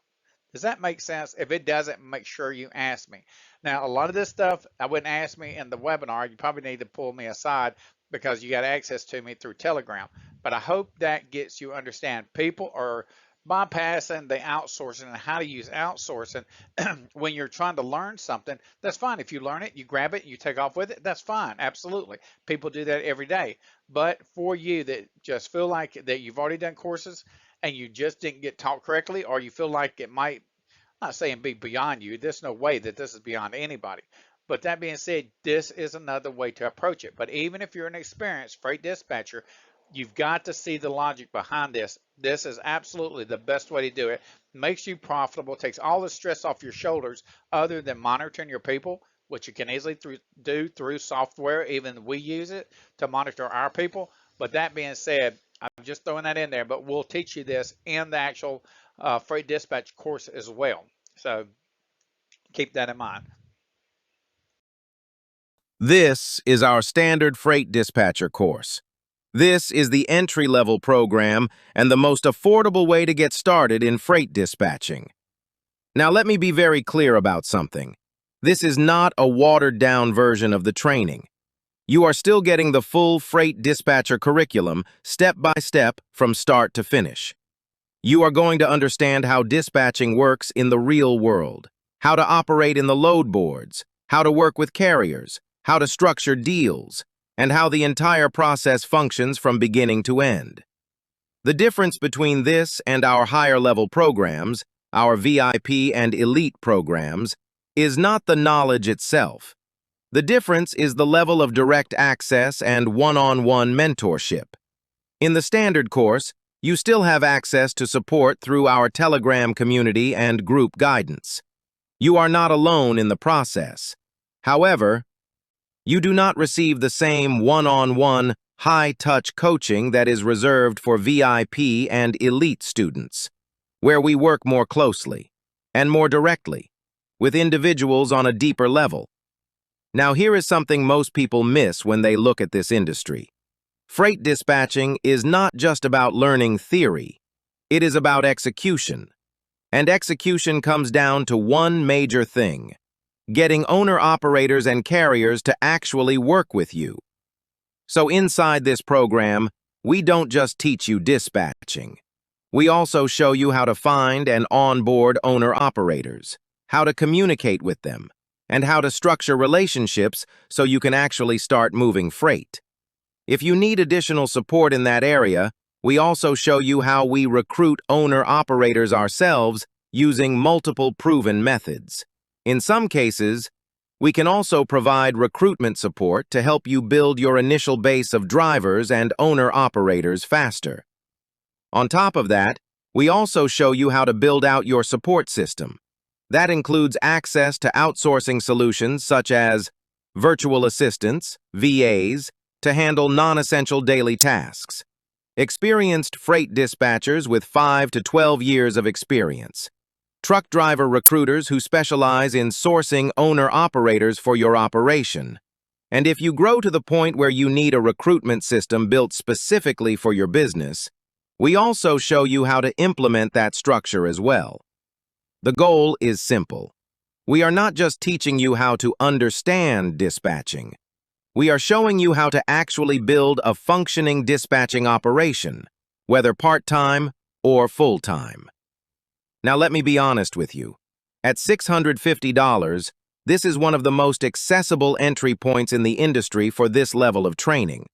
S1: Does that make sense? If it doesn't, make sure you ask me. Now, a lot of this stuff, I wouldn't ask me in the webinar. You probably need to pull me aside because you got access to me through Telegram. But I hope that gets you understand. People are bypassing the outsourcing and how to use outsourcing when you're trying to learn something. That's fine. If you learn it, you grab it, you take off with it, that's fine. Absolutely. People do that every day. But for you that just feel like that you've already done courses and you just didn't get taught correctly, or you feel like it might, I'm not saying be beyond you, there's no way that this is beyond anybody. But that being said, this is another way to approach it. But even if you're an experienced freight dispatcher, You've got to see the logic behind this. This is absolutely the best way to do it. Makes you profitable, takes all the stress off your shoulders other than monitoring your people, which you can easily do through software. Even we use it to monitor our people. But that being said, I'm just throwing that in there, but we'll teach you this in the actual freight dispatch course as well. So keep that in mind.
S2: This is our standard freight dispatcher course. This is the entry-level program and the most affordable way to get started in freight dispatching. Now let me be very clear about something. This is not a watered-down version of the training. You are still getting the full freight dispatcher curriculum, step by step, from start to finish. You are going to understand how dispatching works in the real world, how to operate in the load boards, how to work with carriers, how to structure deals, and how the entire process functions from beginning to end. The difference between this and our higher-level programs, our VIP and elite programs, is not the knowledge itself. The difference is the level of direct access and one-on-one mentorship. In the standard course, you still have access to support through our Telegram community and group guidance. You are not alone in the process. However, you do not receive the same one-on-one, high-touch coaching that is reserved for VIP and elite students, where we work more closely and more directly with individuals on a deeper level. Now, here is something most people miss when they look at this industry. Freight dispatching is not just about learning theory. It is about execution. And execution comes down to one major thing: getting owner-operators and carriers to actually work with you. So inside this program, we don't just teach you dispatching. We also show you how to find and onboard owner-operators, how to communicate with them, and how to structure relationships so you can actually start moving freight. If you need additional support in that area, we also show you how we recruit owner-operators ourselves using multiple proven methods. In some cases, we can also provide recruitment support to help you build your initial base of drivers and owner-operators faster. On top of that, we also show you how to build out your support system. That includes access to outsourcing solutions such as virtual assistants, VAs, to handle non-essential daily tasks. Experienced freight dispatchers with 5 to 12 years of experience. Truck driver recruiters who specialize in sourcing owner-operators for your operation. And if you grow to the point where you need a recruitment system built specifically for your business, we also show you how to implement that structure as well. The goal is simple. We are not just teaching you how to understand dispatching. We are showing you how to actually build a functioning dispatching operation, whether part-time or full-time. Now let me be honest with you. At $650, this is one of the most accessible entry points in the industry for this level of training.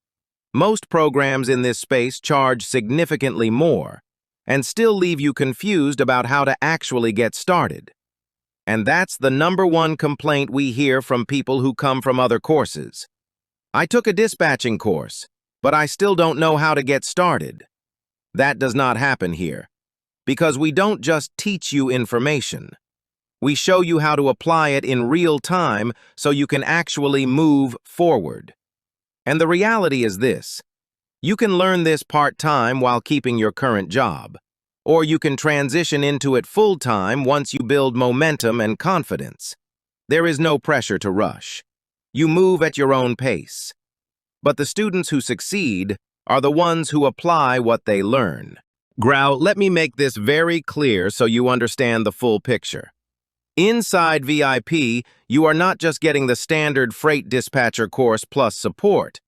S2: Most programs in this space charge significantly more and still leave you confused about how to actually get started. And that's the #1 complaint we hear from people who come from other courses. I took a dispatching course, but I still don't know how to get started. That does not happen here, because we don't just teach you information. We show you how to apply it in real time so you can actually move forward. And the reality is this: you can learn this part-time while keeping your current job, or you can transition into it full-time once you build momentum and confidence. There is no pressure to rush. You move at your own pace. But the students who succeed are the ones who apply what they learn. Now, let me make this very clear so you understand the full picture. Inside VIP, you are not just getting the standard freight dispatcher course plus support.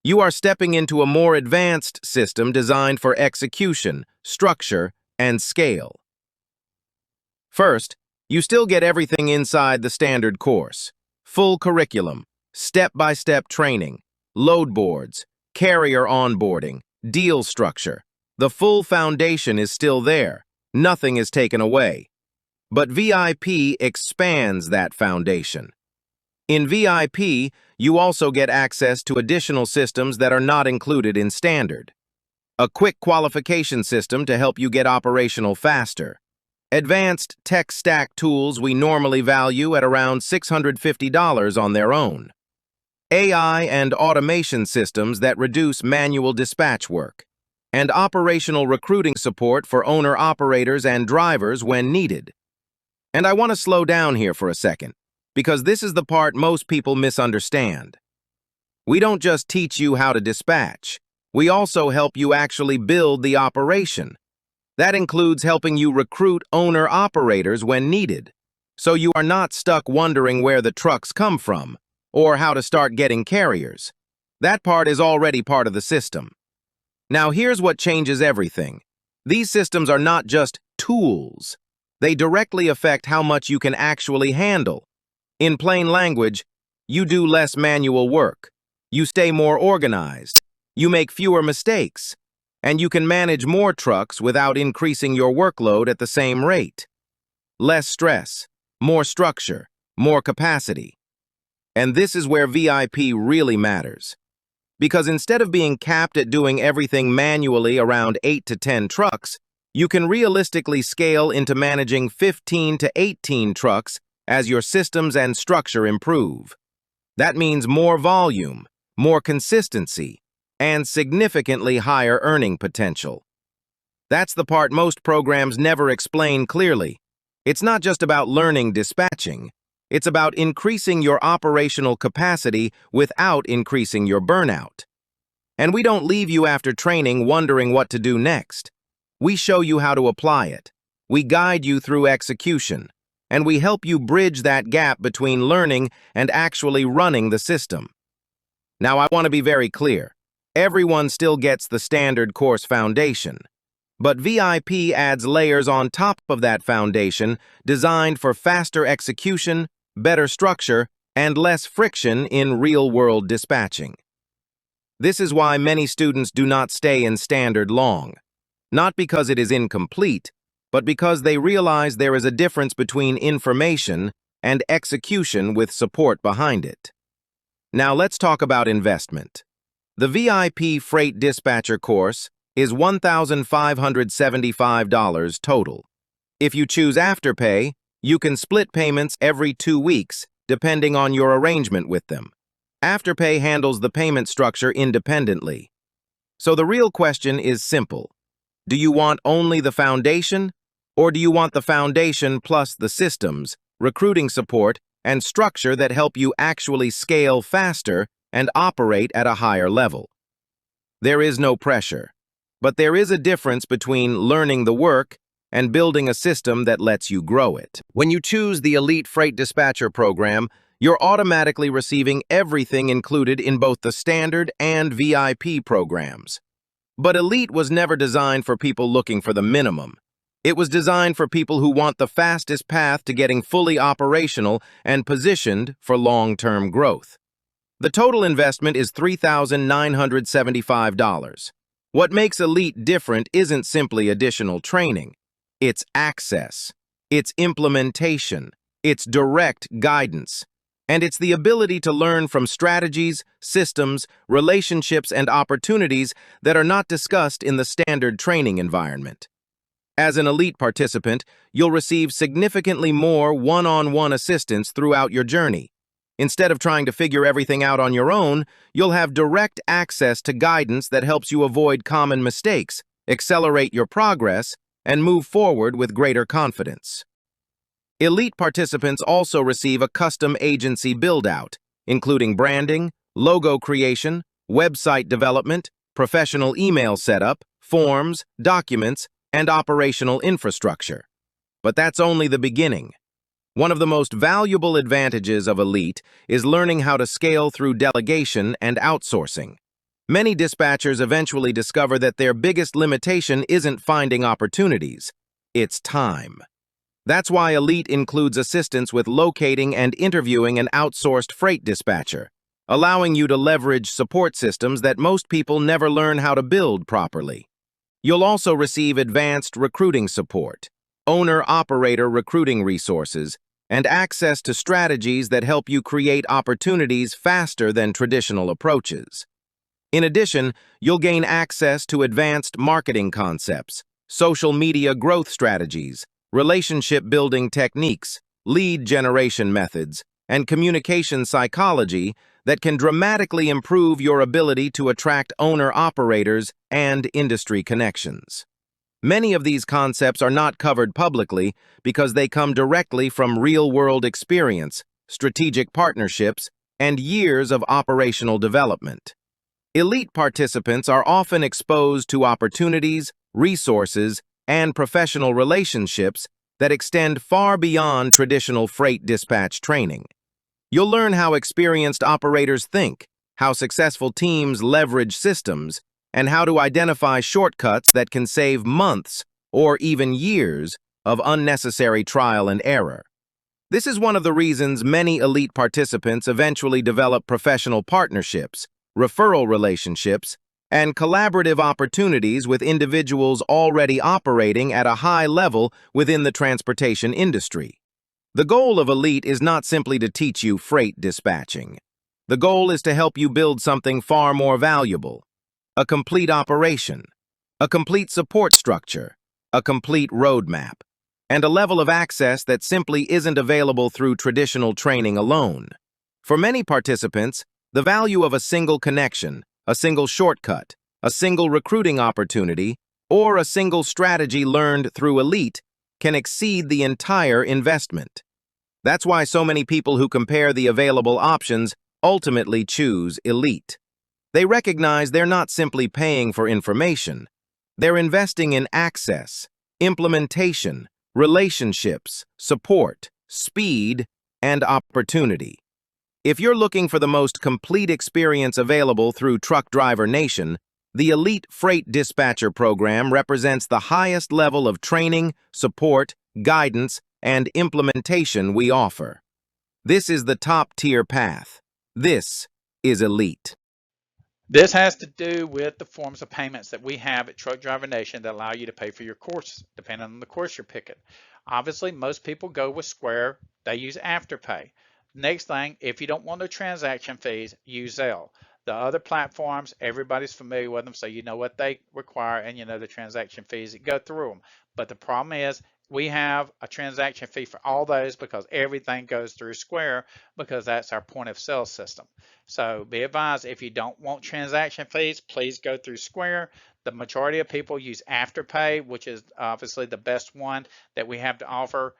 S2: You are stepping into a more advanced system designed for execution, structure, and scale. First, you still get everything inside the standard course: full curriculum, step-by-step training, load boards, carrier onboarding, deal structure. The full foundation is still there. Nothing is taken away. But VIP expands that foundation. In VIP, you also get access to additional systems that are not included in standard. a quick qualification system to help you get operational faster, advanced tech stack tools we normally value at around $650 on their own, AI and automation systems that reduce manual dispatch work, and operational recruiting support for owner-operators and drivers when needed. And I want to slow down here for a second, because this is the part most people misunderstand. We don't just teach you how to dispatch. We also help you actually build the operation. That includes helping you recruit owner-operators when needed, so you are not stuck wondering where the trucks come from or how to start getting carriers. That part is already part of the system. Now here's what changes everything. These systems are not just tools. They directly affect how much you can actually handle. In plain language, you do less manual work. You stay more organized. You make fewer mistakes. And you can manage more trucks without increasing your workload at the same rate. Less stress, more structure, more capacity. And this is where VIP really matters. Because instead of being capped at doing everything manually around 8 to 10 trucks, you can realistically scale into managing 15 to 18 trucks as your systems and structure improve. That means more volume, more consistency, and significantly higher earning potential. That's the part most programs never explain clearly. It's not just about learning dispatching. It's about increasing your operational capacity without increasing your burnout. And we don't leave you after training wondering what to do next. We show you how to apply it. We guide you through execution. And we help you bridge that gap between learning and actually running the system. Now, I want to be very clear. Everyone still gets the standard course foundation. But VIP adds layers on top of that foundation designed for faster execution, better structure, and less friction in real-world dispatching. This is why many students do not stay in standard long. Not because it is incomplete, but because they realize there is a difference between information and execution with support behind it. Now let's talk about investment. The VIP Freight Dispatcher course is $1,575 total. If you choose Afterpay, you can split payments every 2 weeks, depending on your arrangement with them. Afterpay handles the payment structure independently. So the real question is simple. Do you want only the foundation, or do you want the foundation plus the systems, recruiting support, and structure that help you actually scale faster and operate at a higher level? There is no pressure, but there is a difference between learning the work and building a system that lets you grow it. When you choose the Elite Freight Dispatcher program, you're automatically receiving everything included in both the standard and VIP programs. But Elite was never designed for people looking for the minimum. It was designed for people who want the fastest path to getting fully operational and positioned for long-term growth. The total investment is $3,975. What makes Elite different isn't simply additional training. It's access, it's implementation, it's direct guidance, and it's the ability to learn from strategies, systems, relationships, and opportunities that are not discussed in the standard training environment. As an Elite participant, you'll receive significantly more one-on-one assistance throughout your journey. Instead of trying to figure everything out on your own, you'll have direct access to guidance that helps you avoid common mistakes, accelerate your progress, and move forward with greater confidence. Elite participants also receive a custom agency build-out, including branding, logo creation, website development, professional email setup, forms, documents, and operational infrastructure. But that's only the beginning. One of the most valuable advantages of Elite is learning how to scale through delegation and outsourcing. Many dispatchers eventually discover that their biggest limitation isn't finding opportunities, it's time. That's why Elite includes assistance with locating and interviewing an outsourced freight dispatcher, allowing you to leverage support systems that most people never learn how to build properly. You'll also receive advanced recruiting support, owner-operator recruiting resources, and access to strategies that help you create opportunities faster than traditional approaches. In addition, you'll gain access to advanced marketing concepts, social media growth strategies, relationship building techniques, lead generation methods, and communication psychology that can dramatically improve your ability to attract owner-operators and industry connections. Many of these concepts are not covered publicly because they come directly from real-world experience, strategic partnerships, and years of operational development. Elite participants are often exposed to opportunities, resources, and professional relationships that extend far beyond traditional freight dispatch training. You'll learn how experienced operators think, how successful teams leverage systems, and how to identify shortcuts that can save months or even years of unnecessary trial and error. This is one of the reasons many elite participants eventually develop professional partnerships, referral relationships, and collaborative opportunities with individuals already operating at a high level within the transportation industry. The goal of Elite is not simply to teach you freight dispatching. The goal is to help you build something far more valuable: a complete operation, a complete support structure, a complete roadmap, and a level of access that simply isn't available through traditional training alone. For many participants, the value of a single connection, a single shortcut, a single recruiting opportunity, or a single strategy learned through Elite can exceed the entire investment. That's why so many people who compare the available options ultimately choose Elite. They recognize they're not simply paying for information. They're investing in access, implementation, relationships, support, speed, and opportunity. If you're looking for the most complete experience available through Truck Driver Nation, the Elite Freight Dispatcher program represents the highest level of training, support, guidance, and implementation we offer. This is the top-tier path. This is Elite.
S1: This has to do with the forms of payments that we have at Truck Driver Nation that allow you to pay for your course, depending on the course you're picking. Obviously, most people go with Square. They use Afterpay. Next thing, if you don't want the transaction fees, use Zelle. The other platforms, everybody's familiar with them, so you know what they require and you know the transaction fees that go through them. But the problem is, we have a transaction fee for all those because everything goes through Square because that's our point of sale system. So be advised, if you don't want transaction fees, please go through Square. The majority of people use Afterpay, which is obviously the best one that we have to offer.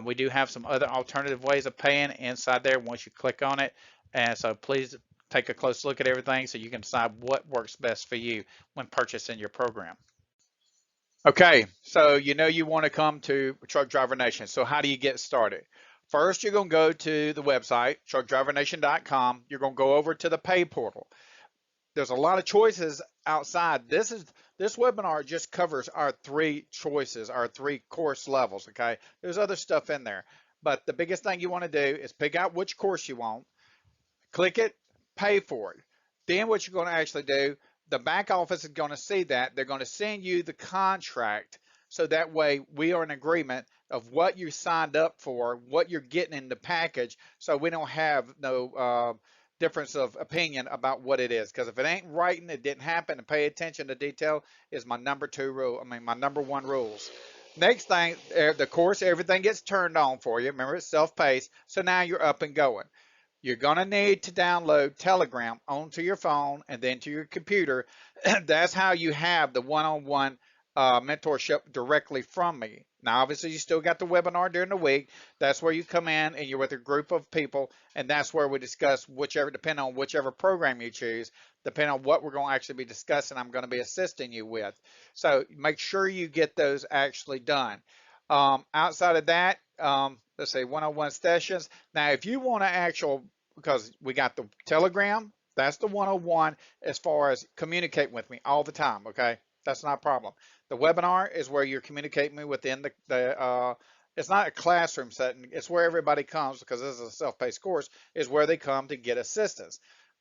S1: We do have some other alternative ways of paying inside there once you click on it. And so please take a close look at everything so you can decide what works best for you when purchasing your program. Okay, so you know you want to come to Truck Driver Nation. So how do you get started? First, you're going to go to the website, truckdrivernation.com. You're going to go over to the pay portal. There's a lot of choices outside. This webinar just covers our three choices, our three course levels, okay? There's other stuff in there, but the biggest thing you want to do is pick out which course you want, click it, pay for it. Then what you're going to actually do, the back office is going to see that. They're going to send you the contract so that way we are in agreement of what you signed up for, what you're getting in the package, so we don't have no difference of opinion about what it is. Because if it ain't right and it didn't happen, and pay attention to detail is my number one rules. Next thing, the course, everything gets turned on for you. Remember, it's self-paced, so now you're up and going. You're going to need to download Telegram onto your phone and then to your computer. That's how you have the one-on-one mentorship directly from me. Now, obviously, you still got the webinar during the week. That's where you come in and you're with a group of people, and that's where we discuss depending on whichever program you choose, depending on what we're going to actually be discussing, I'm going to be assisting you with. So make sure you get those actually done. Outside of that, let's say one-on-one sessions. Now, if you want to because we got the Telegram, that's the one-on-one as far as communicate with me all the time, okay? That's not a problem. The webinar is where you're communicating with me within it's not a classroom setting, it's where everybody comes, because this is a self-paced course, is where they come to get assistance.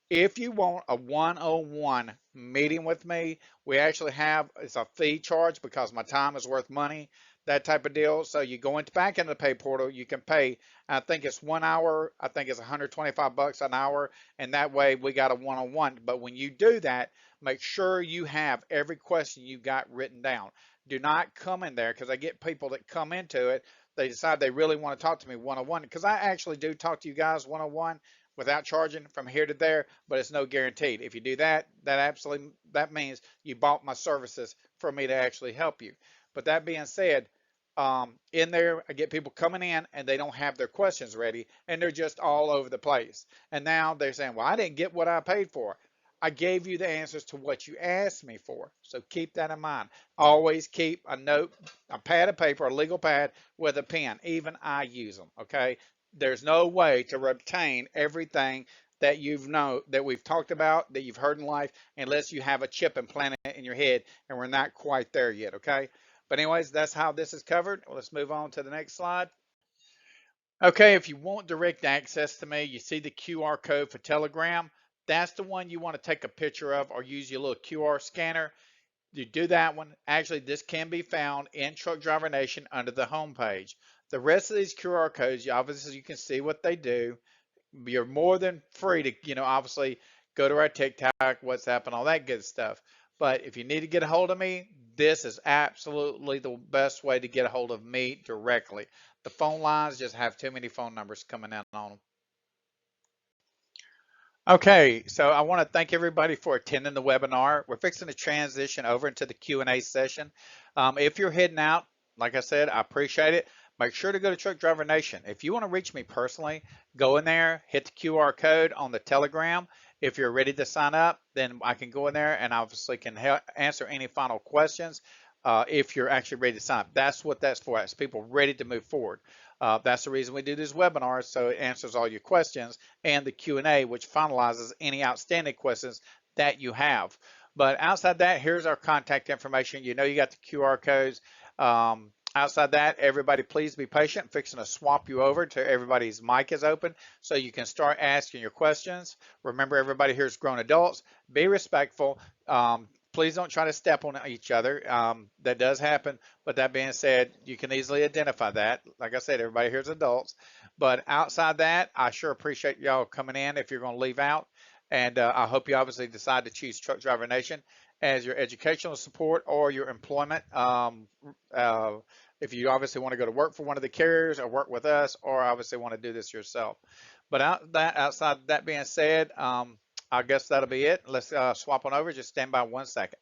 S1: If you want a one-on-one meeting with me, we actually have, it's a fee charge because my time is worth money. that type of deal. So you go into back into the pay portal, you can pay, I think it's 1 hour, I think it's $125 an hour, and that way we got a one-on-one. But when you do that, make sure you have every question you got written down. Do not come in there, because I get people that come into it, they decide they really want to talk to me one-on-one, because I actually do talk to you guys one-on-one without charging from here to there, but it's no guaranteed. If you do that, that means you bought my services for me to actually help you. But that being said, in there, I get people coming in and they don't have their questions ready and they're just all over the place. And now they're saying, well, I didn't get what I paid for. I gave you the answers to what you asked me for. So keep that in mind. Always keep a note, a pad of paper, a legal pad with a pen. Even I use them, okay? There's no way to retain everything that that we've talked about, that you've heard in life, unless you have a chip implanted in your head, and we're not quite there yet, okay? But anyways, that's how this is covered. Well, let's move on to the next slide. Okay, if you want direct access to me, you see the QR code for Telegram. That's the one you want to take a picture of or use your little QR scanner. You do that one. Actually, this can be found in Truck Driver Nation under the home page. The rest of these QR codes, obviously you can see what they do. You're more than free to, obviously go to our TikTok, WhatsApp, and all that good stuff. But if you need to get a hold of me, this is absolutely the best way to get a hold of me directly. The phone lines just have too many phone numbers coming in on them. Okay, so I want to thank everybody for attending the webinar. We're fixing to transition over into the Q&A session. If you're heading out, like I said, I appreciate it. Make sure to go to Truck Driver Nation. If you want to reach me personally, go in there, hit the QR code on the Telegram. If you're ready to sign up, then I can go in there and obviously can help answer any final questions if you're actually ready to sign up. That's what that's for. It's people ready to move forward. That's the reason we do these webinars, so it answers all your questions, and the Q&A, which finalizes any outstanding questions that you have. But outside that, here's our contact information. You know you got the QR codes. Outside that, everybody please be patient. I'm fixing to swap you over to everybody's mic is open so you can start asking your questions. Remember, everybody here is grown adults. Be respectful. Please don't try to step on each other. That does happen. But that being said, you can easily identify that. Like I said, everybody here is adults. But outside that, I sure appreciate y'all coming in if you're going to leave out. And I hope you obviously decide to choose Truck Driver Nation as your educational support or your employment. If you obviously want to go to work for one of the carriers or work with us, or obviously want to do this yourself. But outside that being said, I guess that'll be it. Let's swap on over. Just stand by 1 second.